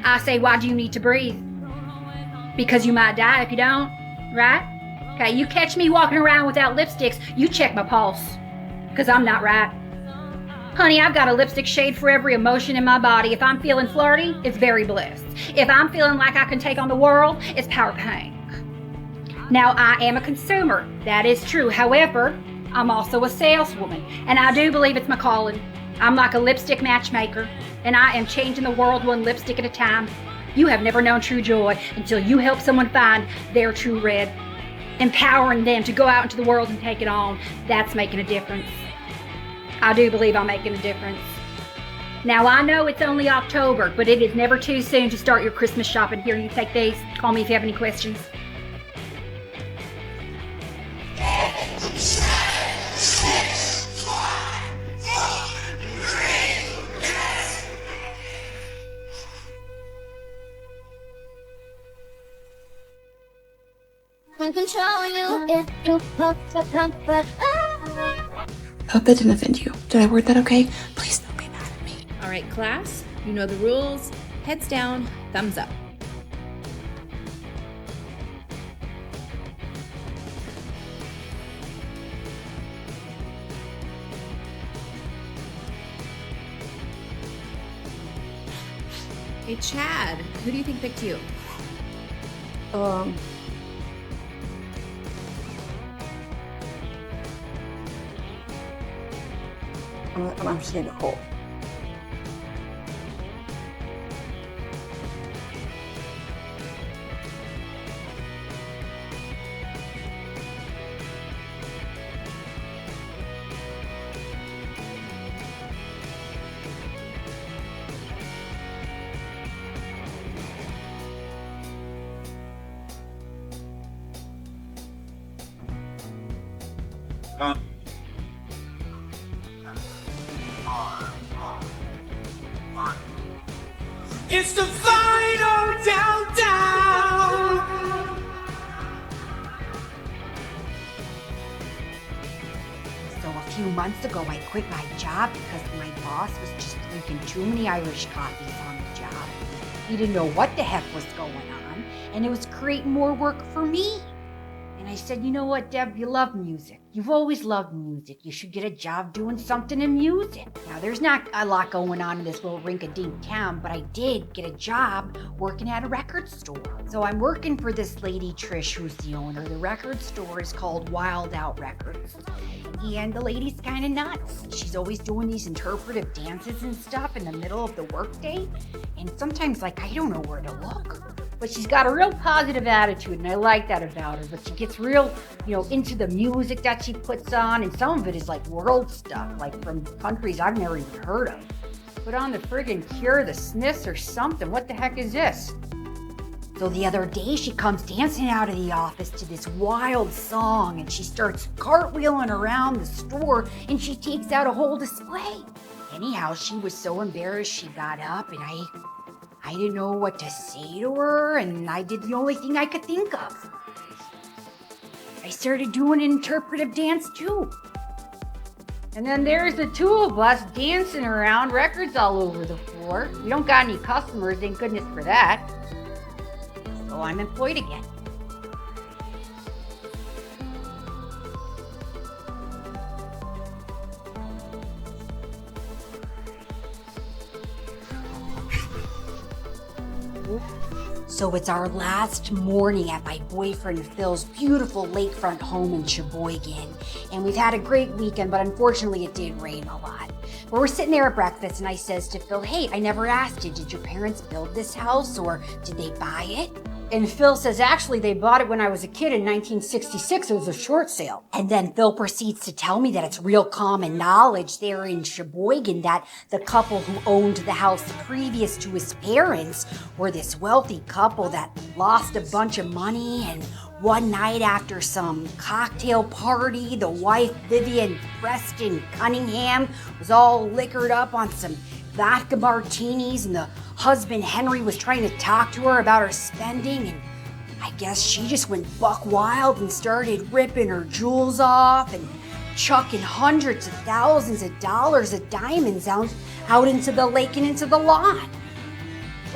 Speaker 2: I say, why do you need to breathe? Because you might die if you don't, right? Okay, you catch me walking around without lipsticks, you check my pulse, because I'm not right.
Speaker 1: Honey, I've got a lipstick shade for every emotion in my body. If I'm feeling flirty, it's Very Bliss. If I'm feeling like I can take on the world, it's Power Pink. Now, I am a consumer. That is true. However, I'm also a saleswoman, and I do believe it's my calling. I'm like a lipstick matchmaker, and I am changing the world one lipstick at a time. You have never known true joy until you help someone find their true red. Empowering them to go out into the world and take it on, that's making a difference. I do believe I'm making a difference. Now, I know it's only October, but it is never too soon to start your Christmas shopping. Here, you take these. Call me if you have any questions.
Speaker 6: I can show you if you put the comfort.
Speaker 11: I hope that didn't offend you. Did I word that okay? Please don't be mad at me.
Speaker 17: All right, class, you know the rules. Heads down, thumbs up. Hey, Chad, who do you think picked you?
Speaker 7: I'm just saying Nicole.
Speaker 16: It's the final countdown.
Speaker 10: So a few months ago, I quit my job because my boss was just drinking too many Irish coffees on the job. He didn't know what the heck was going on, and it was creating more work for me. And I said, you know what, Deb, you love music. You've always loved music. You should get a job doing something in music. Now, there's not a lot going on in this little rink-a-dink town, but I did get a job working at a record store. So I'm working for this lady, Trish, who's the owner. The record store is called Wild Out Records. And the lady's kind of nuts. She's always doing these interpretive dances and stuff in the middle of the workday. And sometimes, like, I don't know where to look. But she's got a real positive attitude, and I like that about her. But she gets real, into the music that she puts on, and some of it is like world stuff, like from countries I've never even heard of. Put on the friggin' Cure, the Smiths, or something. What the heck is this? So the other day, she comes dancing out of the office to this wild song, and she starts cartwheeling around the store, and she takes out a whole display. Anyhow, she was so embarrassed, she got up, and I didn't know what to say to her, and I did the only thing I could think of. I started doing an interpretive dance too. And then there's the two of us dancing around, records all over the floor. We don't got any customers, thank goodness for that. So I'm employed again. So it's our last morning at my boyfriend Phil's beautiful lakefront home in Sheboygan. And we've had a great weekend, but unfortunately it did rain a lot. But we're sitting there at breakfast and I says to Phil, hey, I never asked you, did your parents build this house or did they buy it? And Phil says, actually, they bought it when I was a kid in 1966. It was a short sale. And then Phil proceeds to tell me that it's real common knowledge there in Sheboygan that the couple who owned the house previous to his parents were this wealthy couple that lost a bunch of money. And one night after some cocktail party, the wife, Vivian Preston Cunningham, was all liquored up on some vodka martinis, and the husband Henry was trying to talk to her about her spending, and I guess she just went buck wild and started ripping her jewels off and chucking hundreds of thousands of dollars of diamonds out into the lake and into the lawn.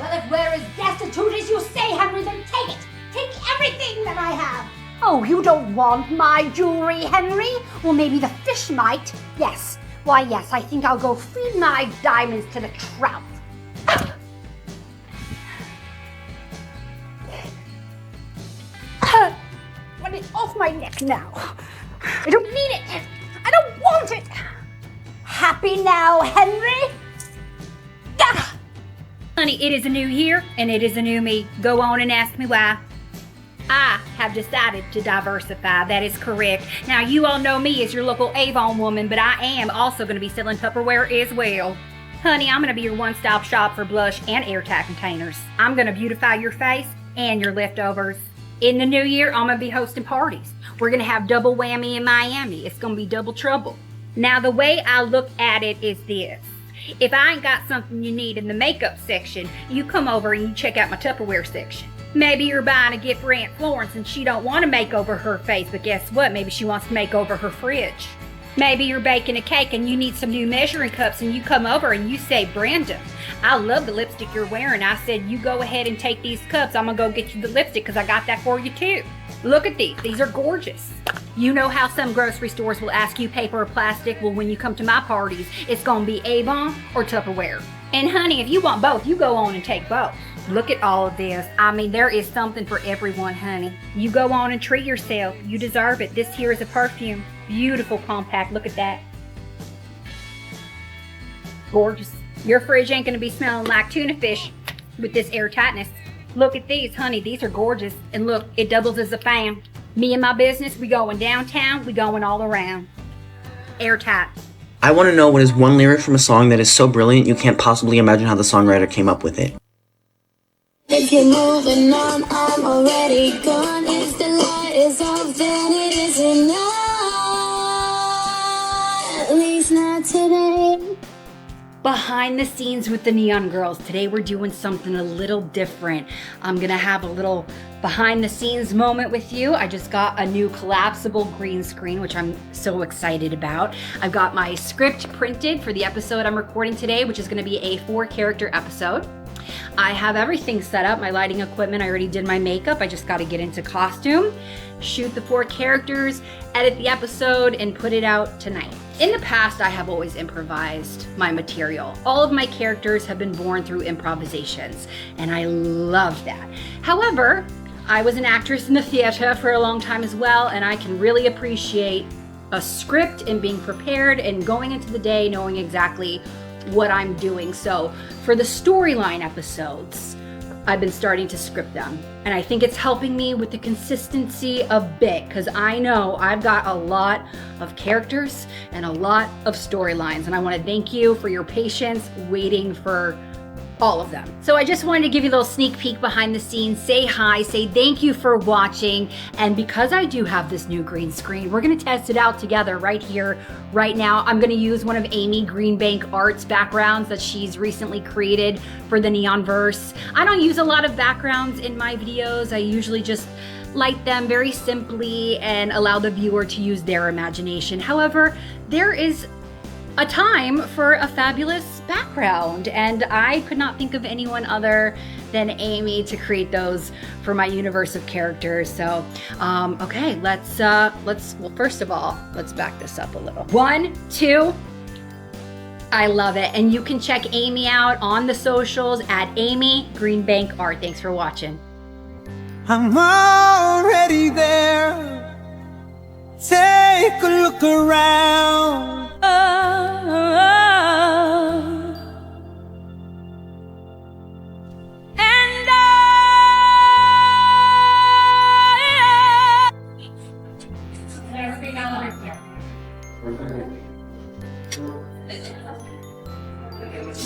Speaker 6: Well, if we're as destitute as you say, Henry, then take it. Take everything that I have. Oh, you don't want my jewelry, Henry? Well, maybe the fish might. Yes.
Speaker 10: Why, yes, I think I'll go feed my diamonds to the trout. Let it off my neck now. I don't need it. I don't want it. Happy now, Henry? Gah!
Speaker 1: Honey, it is a new year and it is a new me. Go on and ask me why. I have decided to diversify. That is correct. Now, you all know me as your local Avon woman, but I am also going to be selling Tupperware as well. Honey, I'm going to be your one-stop shop for blush and airtight containers. I'm going to beautify your face and your leftovers. In the new year, I'm going to be hosting parties. We're going to have double whammy in Miami. It's going to be double trouble. Now, the way I look at it is this. If I ain't got something you need in the makeup section, you come over and you check out my Tupperware section. Maybe you're buying a gift for Aunt Florence and she don't want to make over her face, but guess what? Maybe she wants to make over her fridge. Maybe you're baking a cake and you need some new measuring cups and you come over and you say, Brenda, I love the lipstick you're wearing. I said, you go ahead and take these cups. I'm going to go get you the lipstick because I got that for you too. Look at these. These are gorgeous. You know how some grocery stores will ask you paper or plastic? Well, when you come to my parties, it's going to be Avon or Tupperware. And honey, if you want both, you go on and take both. Look at all of this. I mean, there is something for everyone, honey. You go on and treat yourself. You deserve it. This here is a perfume. Beautiful compact. Look at that. Gorgeous. Your fridge ain't gonna be smelling like tuna fish with this airtightness. Look at these, honey. These are gorgeous. And look, it doubles as a fan. Me and my business, we going downtown, we going all around. Airtight.
Speaker 18: I want to know what is one lyric from a song that is so brilliant you can't possibly imagine how the songwriter came up with it.
Speaker 8: If you're moving on, I'm already gone. If the light is off, then it isn't not. At least not today.
Speaker 2: Behind the scenes with the Neon Girls. Today we're doing something a little different. I'm gonna have a little behind the scenes moment with you. I just got a new collapsible green screen, which I'm so excited about. I've got my script printed for the episode I'm recording today, which is gonna be a 4-character episode. I have everything set up, my lighting equipment. I already did my makeup. I just got to get into costume, shoot the 4 characters, edit the episode, and put it out tonight. In the past, I have always improvised my material. All of my characters have been born through improvisations, and I love that. However, I was an actress in the theater for a long time as well, and I can really appreciate a script and being prepared and going into the day knowing exactly what I'm doing. So for the storyline episodes, I've been starting to script them. And I think it's helping me with the consistency a bit because I know I've got a lot of characters and a lot of storylines. And I want to thank you for your patience waiting for all of them. So I just wanted to give you a little sneak peek behind the scenes, say hi, say thank you for watching. And because I do have this new green screen, we're gonna test it out together right here, right now. I'm gonna use one of Amy Greenbank Art's backgrounds that she's recently created for the Neonverse. I don't use a lot of backgrounds in my videos. I usually just light them very simply and allow the viewer to use their imagination. However, there is a time for a fabulous background, and I could not think of anyone other than Amy to create those for my universe of characters. So, okay, let's, well, first of all, let's back this up a little. 1, 2, I love it. And you can check Amy out on the socials at Amy Greenbank Art. Thanks for watching.
Speaker 19: I'm already there. Take a look around.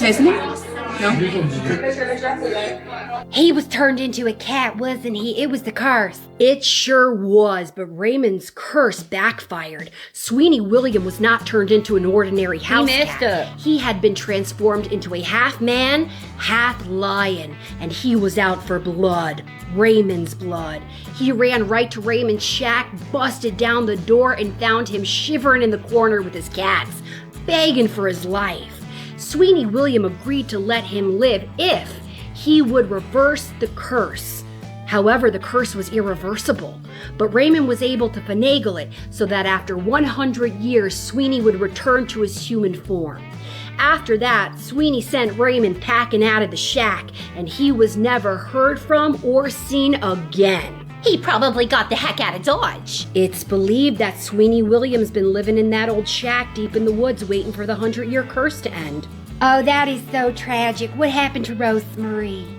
Speaker 7: Isn't he? No.
Speaker 10: He was turned into a cat, wasn't he? It was the curse.
Speaker 2: It sure was, but Raymond's curse backfired. Sweeney William was not turned into an ordinary house cat. He had been transformed into a half man, half lion, and he was out for blood. Raymond's blood. He ran right to Raymond's shack, busted down the door, and found him shivering in the corner with his cats, begging for his life. Sweeney William agreed to let him live if he would reverse the curse. However, the curse was irreversible, but Raymond was able to finagle it so that after 100 years, Sweeney would return to his human form. After that, Sweeney sent Raymond packing out of the shack, and he was never heard from or seen again.
Speaker 1: He probably got the heck out of Dodge.
Speaker 2: It's believed that Sweeney Williams been living in that old shack deep in the woods waiting for the 100-year curse to end.
Speaker 10: Oh, that is so tragic. What happened to Rosemarie?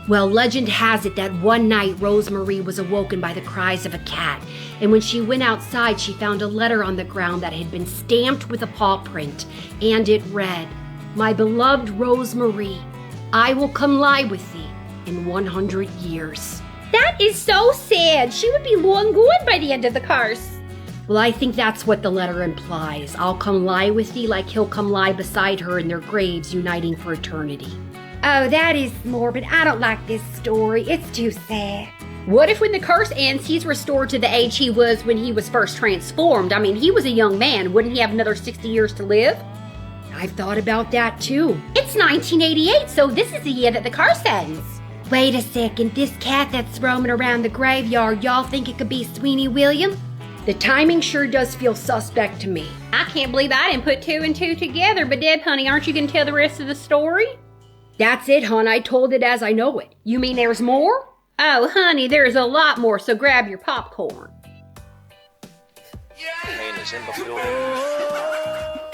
Speaker 2: Well, legend has it that one night Rosemarie was awoken by the cries of a cat, and when she went outside, she found a letter on the ground that had been stamped with a paw print, and it read, "My beloved Rosemarie, I will come lie with thee in 100 years."
Speaker 1: That is so sad. She would be long gone by the end of the curse.
Speaker 2: Well, I think that's what the letter implies. I'll come lie with thee like he'll come lie beside her in their graves, uniting for eternity.
Speaker 10: Oh, that is morbid. I don't like this story. It's too sad.
Speaker 1: What if when the curse ends, he's restored to the age he was when he was first transformed? I mean, he was a young man. Wouldn't he have another 60 years to live?
Speaker 2: I've thought about that too.
Speaker 1: It's 1988, so this is the year that the curse ends.
Speaker 10: Wait a second. This cat that's roaming around the graveyard, y'all think it could be Sweeney Williams?
Speaker 2: The timing sure does feel suspect to me.
Speaker 1: I can't believe I didn't put two and two together, but Deb, honey, aren't you going to tell the rest of the story?
Speaker 2: That's it, hon. I told it as I know it. You mean there's more?
Speaker 1: Oh, honey, there's a lot more, so grab your popcorn.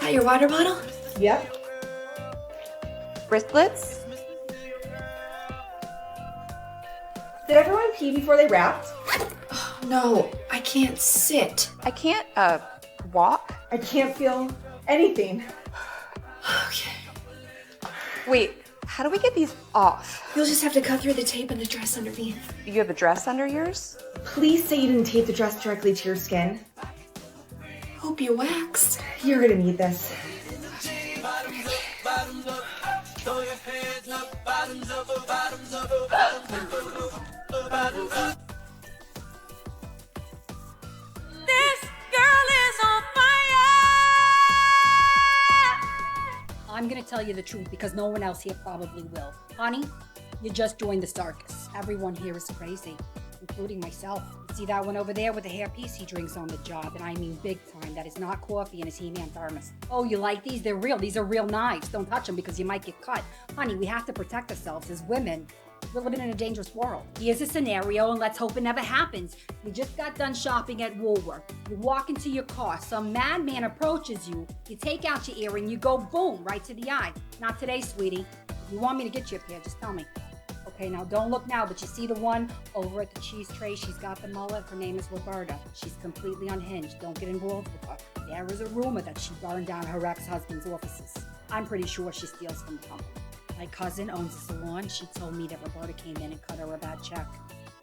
Speaker 17: Got your water bottle?
Speaker 7: Yep. Wristlets? Did everyone pee before they wrapped?
Speaker 17: No, I can't sit.
Speaker 14: I can't, walk.
Speaker 7: I can't feel anything.
Speaker 17: Okay.
Speaker 14: Wait, how do we get these off?
Speaker 17: You'll just have to cut through the tape and the dress underneath.
Speaker 14: You have a dress under yours?
Speaker 7: Please say you didn't tape the dress directly to your skin.
Speaker 17: Hope you waxed.
Speaker 7: You're gonna need this.
Speaker 8: This girl is on fire.
Speaker 2: I'm gonna tell you the truth because no one else here probably will. Honey, you just joined the circus. Everyone here is crazy, including myself. See that one over there with the hairpiece? He drinks on the job, and I mean big time. That is not coffee in his He-Man thermos. Oh, you like these? They're real. These are real knives. Don't touch them because you might get cut. Honey, we have to protect ourselves as women. We're living in a dangerous world. Here's a scenario, and let's hope it never happens. You just got done shopping at Woolworth. You walk into your car. Some madman approaches you. You take out your earring. You go boom, right to the eye. Not today, sweetie. If you want me to get you a pair, just tell me. Okay, now don't look now, but you see the one over at the cheese tray? She's got the mullet. Her name is Roberta. She's completely unhinged. Don't get involved with her. There is a rumor that she burned down her ex-husband's offices. I'm pretty sure she steals from the company. My cousin owns a salon. She told me that Roberta came in and cut her a bad check.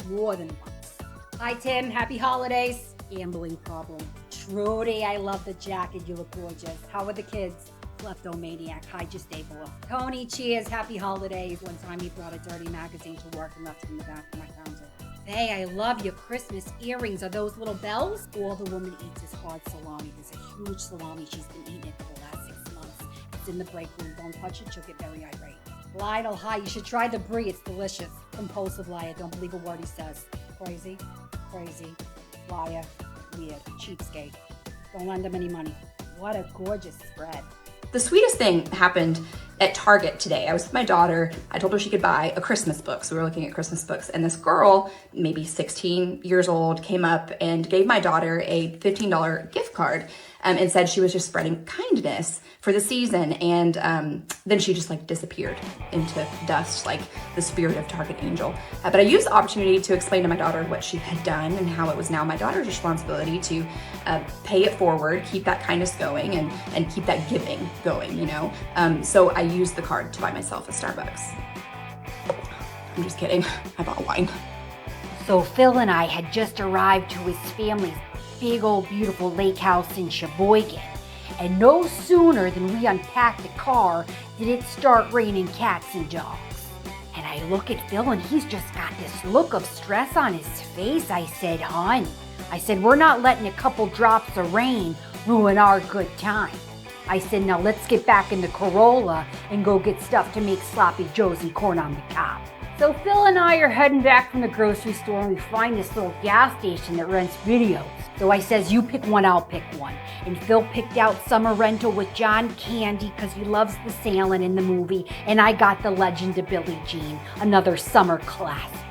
Speaker 2: More than once. Hi, Tim. Happy holidays. Gambling problem. Trudy, I love the jacket. You look gorgeous. How are the kids? Kleptomaniac. Hi, just stable. Tony, cheers. Happy holidays. One time he brought a dirty magazine to work and left it in the back of my counter. Hey, I love your Christmas earrings. Are those little bells? All the woman eats is hard salami. There's a huge salami. She's been eating it for the last 6 months. It's in the break room. Don't touch it. She'll get very irate. Lionel, hi. You should try the brie. It's delicious. Compulsive liar. Don't believe a word he says. Crazy. Crazy. Liar. Weird. Cheapskate. Don't lend him any money. What a gorgeous spread.
Speaker 7: The sweetest thing happened at Target today. I was with my daughter. I told her she could buy a Christmas book. So we were looking at Christmas books. And this girl, maybe 16 years old, came up and gave my daughter a $15 gift card and said she was just spreading kindness for the season. And then she just like disappeared into dust like the spirit of Target Angel. But I used the opportunity to explain to my daughter what she had done and how it was now my daughter's responsibility to pay it forward, keep that kindness going, and keep that giving going, you know? So I used the card to buy myself a Starbucks. I'm just kidding. I bought wine.
Speaker 10: So Phil and I had just arrived to his family's big old beautiful lake house in Sheboygan. And no sooner than we unpacked the car did it start raining cats and dogs. And I look at Phil and he's just got this look of stress on his face. I said, hon, I said, we're not letting a couple drops of rain ruin our good time. I said, now let's get back in the Corolla and go get stuff to make sloppy joes and corn on the cob.
Speaker 2: So Phil and I are heading back from the grocery store and we find this little gas station that rents videos. So I says, you pick one, I'll pick one. And Phil picked out Summer Rental with John Candy because he loves the sailing in the movie. And I got The Legend of Billie Jean, another summer classic.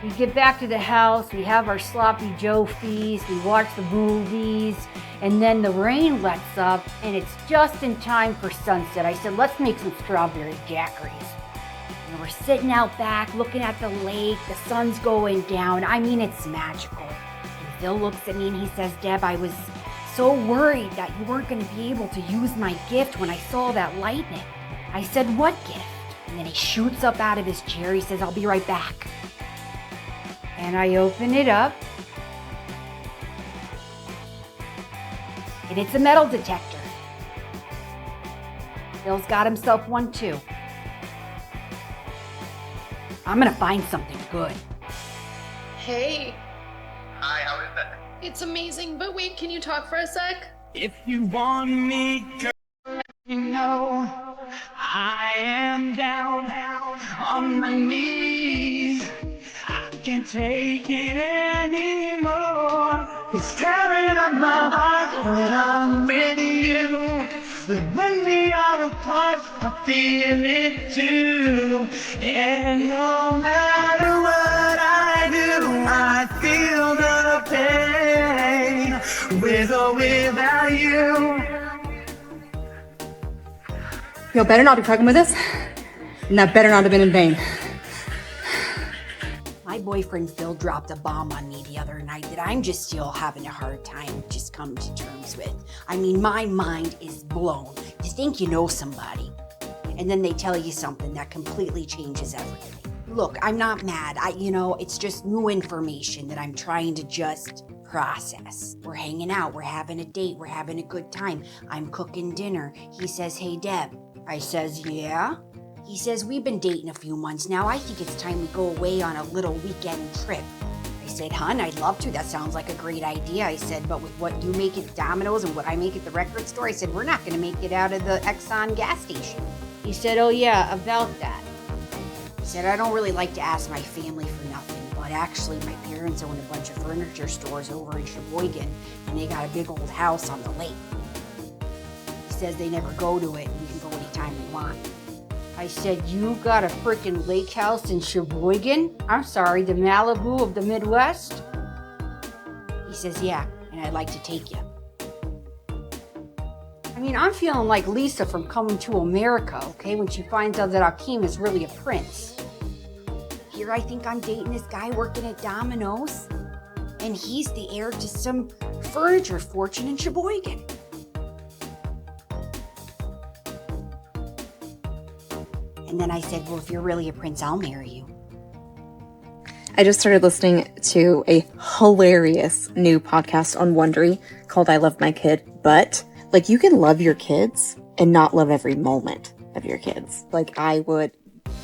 Speaker 2: We get back to the house, we have our sloppy Joe feast, we watch the movies, and then the rain lets up and it's just in time for sunset. I said, let's make some strawberry daiquiris. And we're sitting out back looking at the lake, the sun's going down. I mean, it's magical. And Phil looks at me and he says, Deb, I was so worried that you weren't going to be able to use my gift when I saw that lightning. I said, what gift? And then he shoots up out of his chair. He says, I'll be right back. And I open it up. And it's a metal detector. Phil's got himself one too. I'm gonna find something good.
Speaker 20: Hey.
Speaker 21: Hi, how is that?
Speaker 20: It's amazing, but wait, can you talk for a sec?
Speaker 19: If you want me, girl, you know I am down on my knees. I can't take it anymore. It's tearing up my heart when I'm with you. But when we are apart, I feel it too. And no matter what I do, I feel the pain, with or without you.
Speaker 7: Y'all better not be fucking with us, and that better not have been in vain.
Speaker 10: My boyfriend Phil dropped a bomb on me the other night that I'm just still having a hard time just coming to terms with. I mean, my mind is blown. You think you know somebody, and then they tell you something that completely changes everything. Look, I'm not mad. It's just new information that I'm trying to just process. We're hanging out, we're having a date, we're having a good time. I'm cooking dinner. He says, hey, Deb. I says, yeah? He says, we've been dating a few months now. I think it's time we go away on a little weekend trip. I said, hun, I'd love to. That sounds like a great idea. I said, but with what you make at Domino's and what I make at the record store, I said, we're not going to make it out of the Exxon gas station. He said, oh yeah, about that. He said, I don't really like to ask my family for nothing, but actually my parents own a bunch of furniture stores over in Sheboygan, and they got a big old house on the lake. He says they never go to it, and we can go anytime we want. I said, you got a frickin' lake house in Sheboygan? I'm sorry, the Malibu of the Midwest? He says, yeah, and I'd like to take you. I mean, I'm feeling like Lisa from Coming to America, okay, when she finds out that Akeem is really a prince. Here I think I'm dating this guy working at Domino's, and he's the heir to some furniture fortune in Sheboygan. And then I said, well, if you're really a prince, I'll marry you.
Speaker 11: I just started listening to a hilarious new podcast on Wondery called I Love My Kid, but you can love your kids and not love every moment of your kids. I would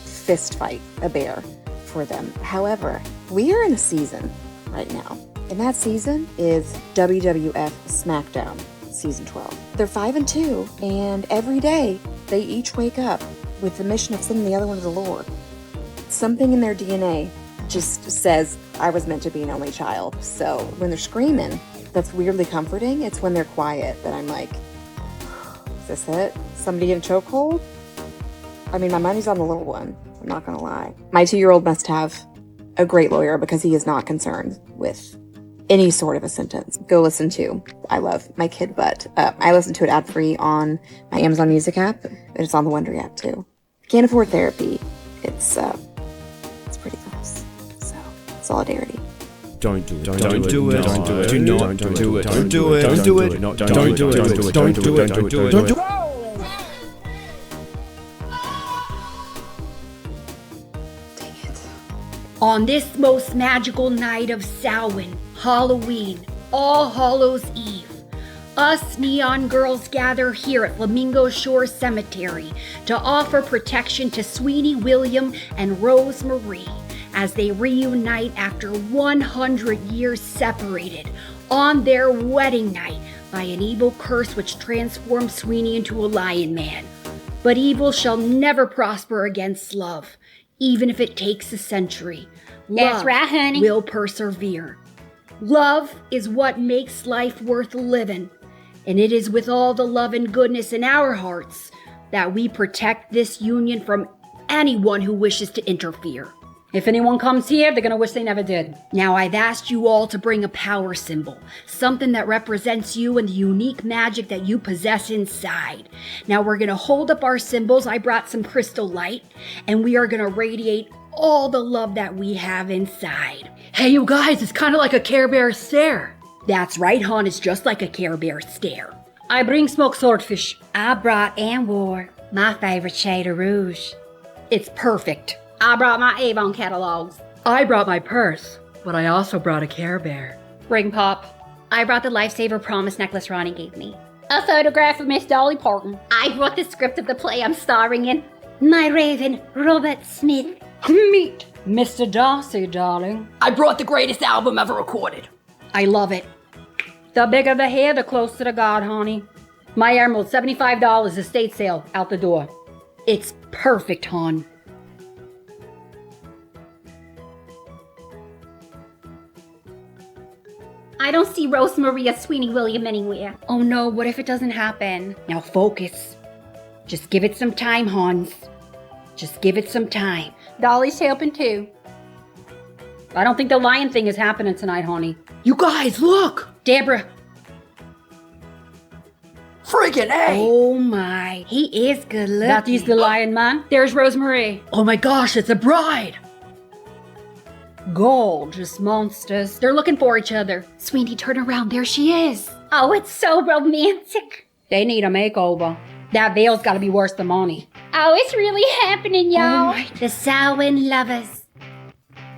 Speaker 11: fist fight a bear for them. However, we are in a season right now, and that season is WWF SmackDown Season 12. They're 5-2, and every day they each wake up with the mission of sending the other one to the Lord. Something in their DNA just says, I was meant to be an only child. So when they're screaming, that's weirdly comforting. It's when they're quiet that I'm like, is this it? Somebody in a chokehold? I mean, my money's on the little one. I'm not gonna lie. My 2-year-old must have a great lawyer because he is not concerned with any sort of a sentence. Go listen to I Love My Kid, but I listen to it ad-free on my Amazon Music app, and it's on the Wondery app too. Can't afford therapy. It's pretty close. So, solidarity.
Speaker 22: Don't do it. Don't do it. Don't do it. Do not do it. Don't do it. Don't do it. Don't do it. Don't do it. Don't do it. Don't do it. Don't do it.
Speaker 2: On this most magical night of Samhain, Halloween, All Hallows Eve, us neon girls gather here at Flamingo Shore Cemetery to offer protection to Sweeney William and Rose Marie as they reunite after 100 years separated on their wedding night by an evil curse which transforms Sweeney into a lion man. But evil shall never prosper against love. even if it takes a century.
Speaker 1: That's
Speaker 2: Love
Speaker 1: right, honey.
Speaker 2: will persevere. Love is what makes life worth living, and it is with all the love and goodness in our hearts that we protect this union from anyone who wishes to interfere.
Speaker 3: If anyone comes here, they're gonna wish they never did.
Speaker 2: Now I've asked you all to bring a power symbol, something that represents you and the unique magic that you possess inside. Now we're gonna hold up our symbols. I brought some crystal light, and we are gonna radiate all the love that we have inside.
Speaker 3: Hey, you guys, it's kind of like a Care Bear stare.
Speaker 2: That's right, hon, it's just like a Care Bear stare.
Speaker 3: I bring smoked swordfish.
Speaker 10: I brought and wore my favorite shade of rouge.
Speaker 2: It's perfect.
Speaker 1: I brought my Avon catalogs.
Speaker 3: I brought my purse, but I also brought a Care Bear.
Speaker 1: Ring pop.
Speaker 2: I brought the Lifesaver Promise necklace Ronnie gave me.
Speaker 1: A photograph of Miss Dolly Parton. I brought the script of the play I'm starring in. My Raven, Robert Smith.
Speaker 3: Meet Mr. Darcy, darling.
Speaker 2: I brought the greatest album ever recorded. I love it.
Speaker 3: The bigger the hair, the closer to God, honey. My emerald, $75, estate sale, out the door.
Speaker 2: It's perfect, hon.
Speaker 1: I don't see Rosemaria Sweeney William anywhere.
Speaker 2: Oh no, what if it doesn't happen? Now focus. Just give it some time, Hans. Just give it some time.
Speaker 1: Dolly's helping too.
Speaker 3: I don't think the lion thing is happening tonight, honey.
Speaker 2: You guys, look! Deborah.
Speaker 3: Freaking A!
Speaker 2: Oh my, he is good looking.
Speaker 3: That is the lion man. There's Rosemary.
Speaker 2: Oh my gosh, it's a bride!
Speaker 3: Gorgeous monsters.
Speaker 2: They're looking for each other. Sweeney, turn around. There she is.
Speaker 1: Oh, it's so romantic.
Speaker 3: They need a makeover. That veil's gotta be worse than money.
Speaker 1: Oh, it's really happening, y'all.
Speaker 2: Oh the Samhain lovers.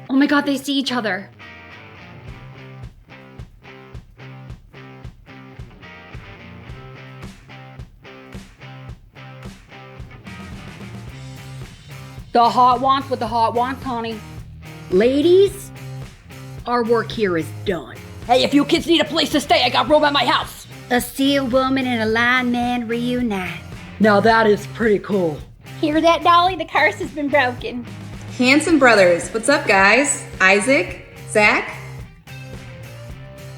Speaker 2: Oh my god, they see each other.
Speaker 3: The hot wants with the hot wants, honey.
Speaker 2: Ladies, our work here is done.
Speaker 3: Hey, if you kids need a place to stay, I got room at my house.
Speaker 2: A seal woman and a lion man reunite.
Speaker 3: Now that is pretty cool.
Speaker 1: Hear that, Dolly? The curse has been broken.
Speaker 7: Hanson Brothers, what's up, guys? Isaac? Zach?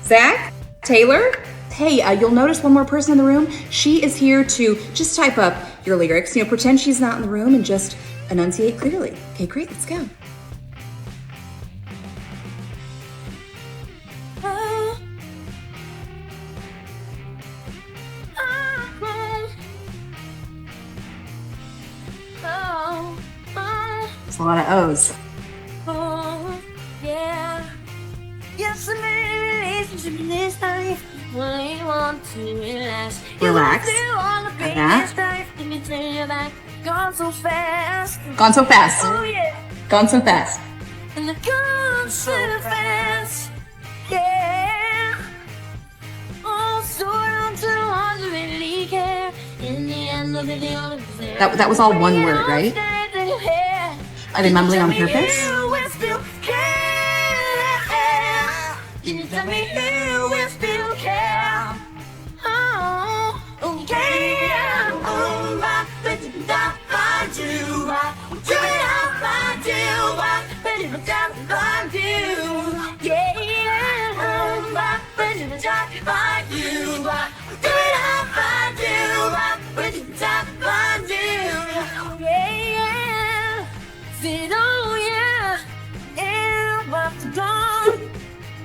Speaker 7: Zach? Taylor? Hey, you'll notice one more person in the room. She is here to just type up your lyrics. You know, pretend she's not in the room and just enunciate clearly. Okay, great, let's go. There's a lot of O's.
Speaker 8: Oh, yeah. Yes, I'm in a relationship in this life. I want to relax.
Speaker 7: Relax.
Speaker 8: Like
Speaker 7: that.
Speaker 8: Let me tell you that. Gone so fast.
Speaker 7: Gone so fast.
Speaker 8: Oh, yeah.
Speaker 7: Gone so fast.
Speaker 8: And the gone so fast. Yeah. Oh, so I don't want to really care. In the end of the day, all of this.
Speaker 7: That was all one word, right? Are they mumbling on purpose?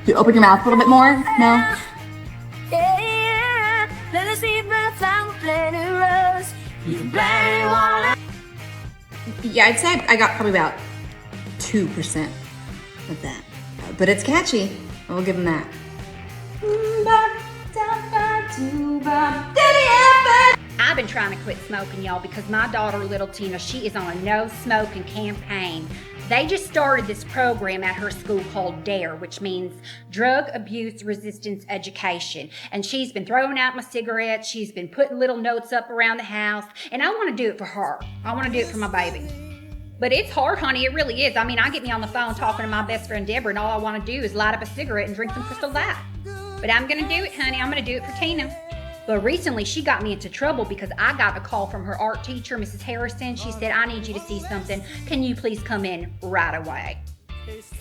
Speaker 7: You open your mouth a little bit more? No? Yeah, I'd say I got probably about 2% of that. But it's catchy. I will give them that.
Speaker 1: I've been trying to quit smoking, y'all, because my daughter, little Tina, she is on a no smoking campaign. They just started this program at her school called DARE, which means Drug Abuse Resistance Education. And she's been throwing out my cigarettes. She's been putting little notes up around the house. And I want to do it for her. I want to do it for my baby. But it's hard, honey. It really is. I mean, I get me on the phone talking to my best friend Deborah, and all I want to do is light up a cigarette and drink some Crystal Light. But I'm going to do it, honey. I'm going to do it for Tina.
Speaker 2: But recently she got me into trouble because I got a call from her art teacher, Mrs. Harrison. She said, I need you to see something. Can you please come in right away?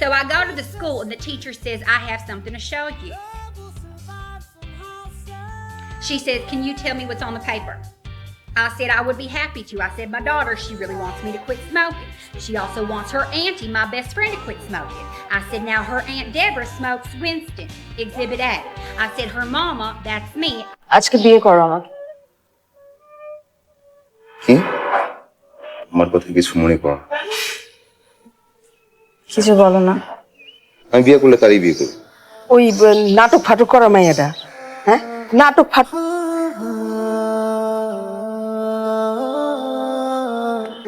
Speaker 2: So I go to the school and the teacher says, I have something to show you. She says, can you tell me what's on the paper? I said I would be happy to. I said, my daughter, she really wants me to quit smoking. She also wants her auntie, my best friend, to quit smoking. I said, now her Aunt Deborah smokes Winston, Exhibit A. I said, her mama, that's me.
Speaker 4: আজকে বিয়ে করো আমাকে।
Speaker 12: কি? আমার কথা কিছু মনে করো?
Speaker 4: কিছু বলো না।
Speaker 12: আমি বিয়ে করলে তারই বিয়ে করব।
Speaker 4: ওই নাটক ফাটক করা মাইয়াটা, হ্যাঁ? নাটক ফাটক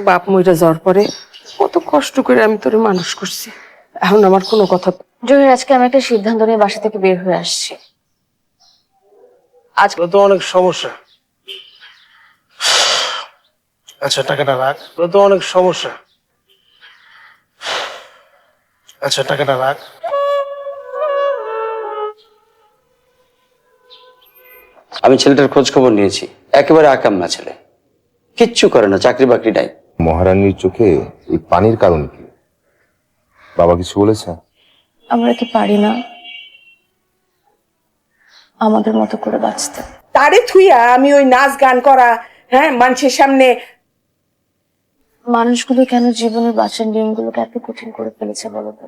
Speaker 4: বাপ মইরা যাওয়ার পরে কত কষ্ট করে আমি তোরে মানুষ করছি, এখন আমার কোনো কথা।
Speaker 17: জহির, আজকে আমি একটা সিদ্ধান্ত নিয়ে বাসা থেকে বের হয়ে আসছি।
Speaker 13: আজকে তো অনেক সমস্যা। আচ্ছা টাকাটা রাখ, তো অনেক সমস্যা। আচ্ছা টাকাটা রাখ।
Speaker 23: আমি ছেলেটার খোঁজ খবর নিয়েছি, একেবারে আকাম্মা ছেলে, কিচ্ছু করে না, চাকরি বাকরি নাই।
Speaker 12: মহারানীর চোখে এই পানির কারণ কি? বাবা কিছু বলেছে?
Speaker 17: আমরা কি পারি না আমাদের মতো করে বাঁচতে?
Speaker 4: তারে থুইয়া আমি ওই নাচ গান করা, হ্যাঁ, মানুষের সামনে।
Speaker 17: মানুষগুলো কেন জীবনের বাঁচার নিয়মগুলোকে এত কঠিন করে ফেলেছে বলো তো?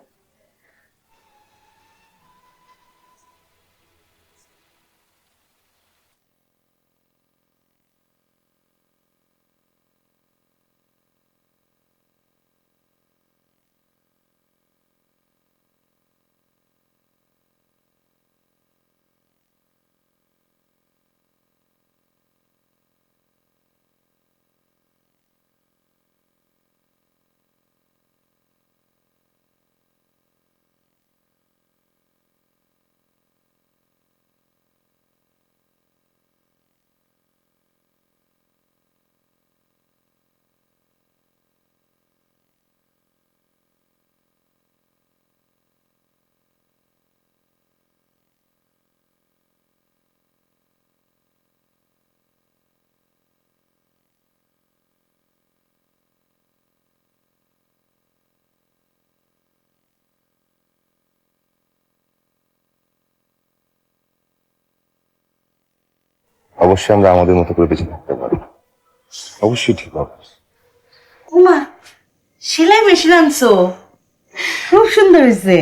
Speaker 12: অবশ্যই আমরা আমাদের মতো করে বেঁচে থাকতে পারি, অবশ্যই ঠিক হবে।
Speaker 4: ওমা, সেলাই মেশিন আনছো, খুব সুন্দর হয়েছে।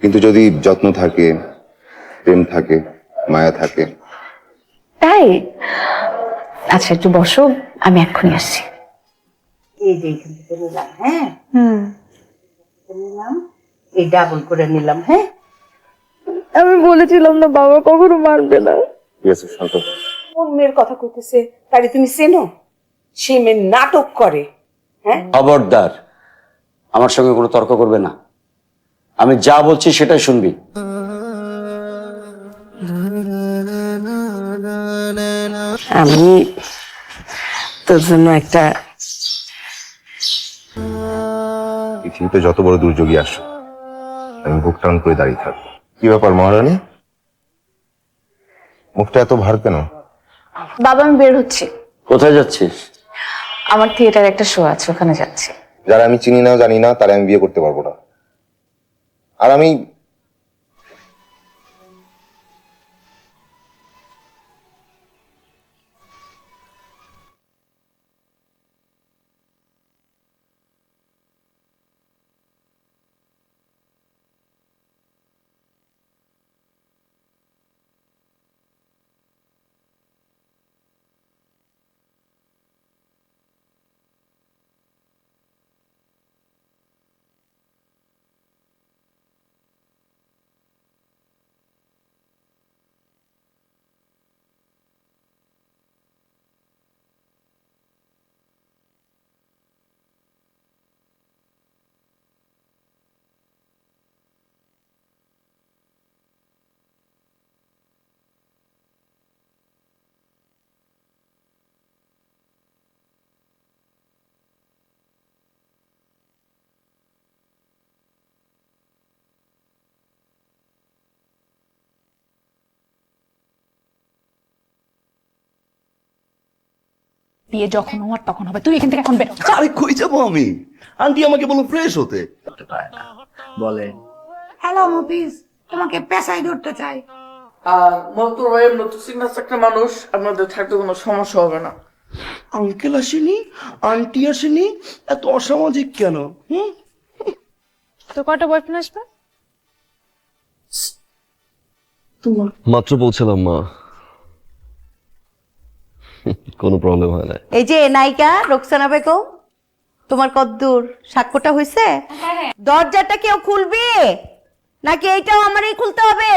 Speaker 12: কিন্তু যদি যত্ন থাকে, প্রেম থাকে, মায়া থাকে।
Speaker 17: তাই? আচ্ছা একটু বসো, আমি এক্ষুনি আসছি।
Speaker 4: এই যে এখান থেকে নিলাম, হ্যাঁ, নিলাম, এই ডাবল করে নিলাম, হ্যাঁ।
Speaker 17: আমি বলেছিলাম না বাবা কখনো মারবে না।
Speaker 12: ঠিক আছে, শান্ত।
Speaker 4: কোন মেয়ের কথা কইতেছে? তারে তুমি চেনো? সে মেয়ে নাটক করে, হ্যাঁ।
Speaker 23: খবরদার, আমার সঙ্গে কোনো তর্ক করবে না, আমি যা বলছি সেটাই শুনবি।
Speaker 4: আমি তোর জন্য একটা,
Speaker 12: পৃথিবীতে যত বড় দুর্যোগই আসো, আমি বুক টান করে দাঁড়িয়ে থাকবো। কি ব্যাপার মহারানী, মুখটা এত ভার কেন?
Speaker 17: বাবা আমি বের হচ্ছি।
Speaker 23: কোথায় যাচ্ছিস?
Speaker 17: আমার থিয়েটারে একটা শো আছে, ওখানে যাচ্ছি।
Speaker 12: যারা আমি চিনি না জানি না তারা আমি বিয়ে করতে পারবো না। আর আমি
Speaker 5: বিয়ে যখন হওয়ার তখন হবে, তুই এখান থেকে এখন বেরো।
Speaker 9: আরে কই যাবো আমি? আন্টি আমাকে বলো ফ্রেশ হতে।
Speaker 15: বলে
Speaker 24: হ্যালো মুফিজ, তোমাকে পেশায় ধরতে চাই।
Speaker 25: মাত্র ভাই এমন তো সিগনাস একটা মানুষ, আপনাদের থাকতে কোনো সমস্যা হবে না।
Speaker 9: আঙ্কেল আসেনি, আন্টি আসেনি, এত অসামাজিক কেন?
Speaker 5: তো কয়টা বয়ফ্রেন্ড আসবে?
Speaker 26: মাত্র পৌঁছালাম মা, কোনো প্রবলেম হয় না।
Speaker 27: এই যে নায়িকা রোকসানা বেগম, তোমার কদ্দূর সাক্ষ্যটা হয়েছে? দরজাটা কেউ খুলবে নাকি এইটাও আমারই খুলতে হবে?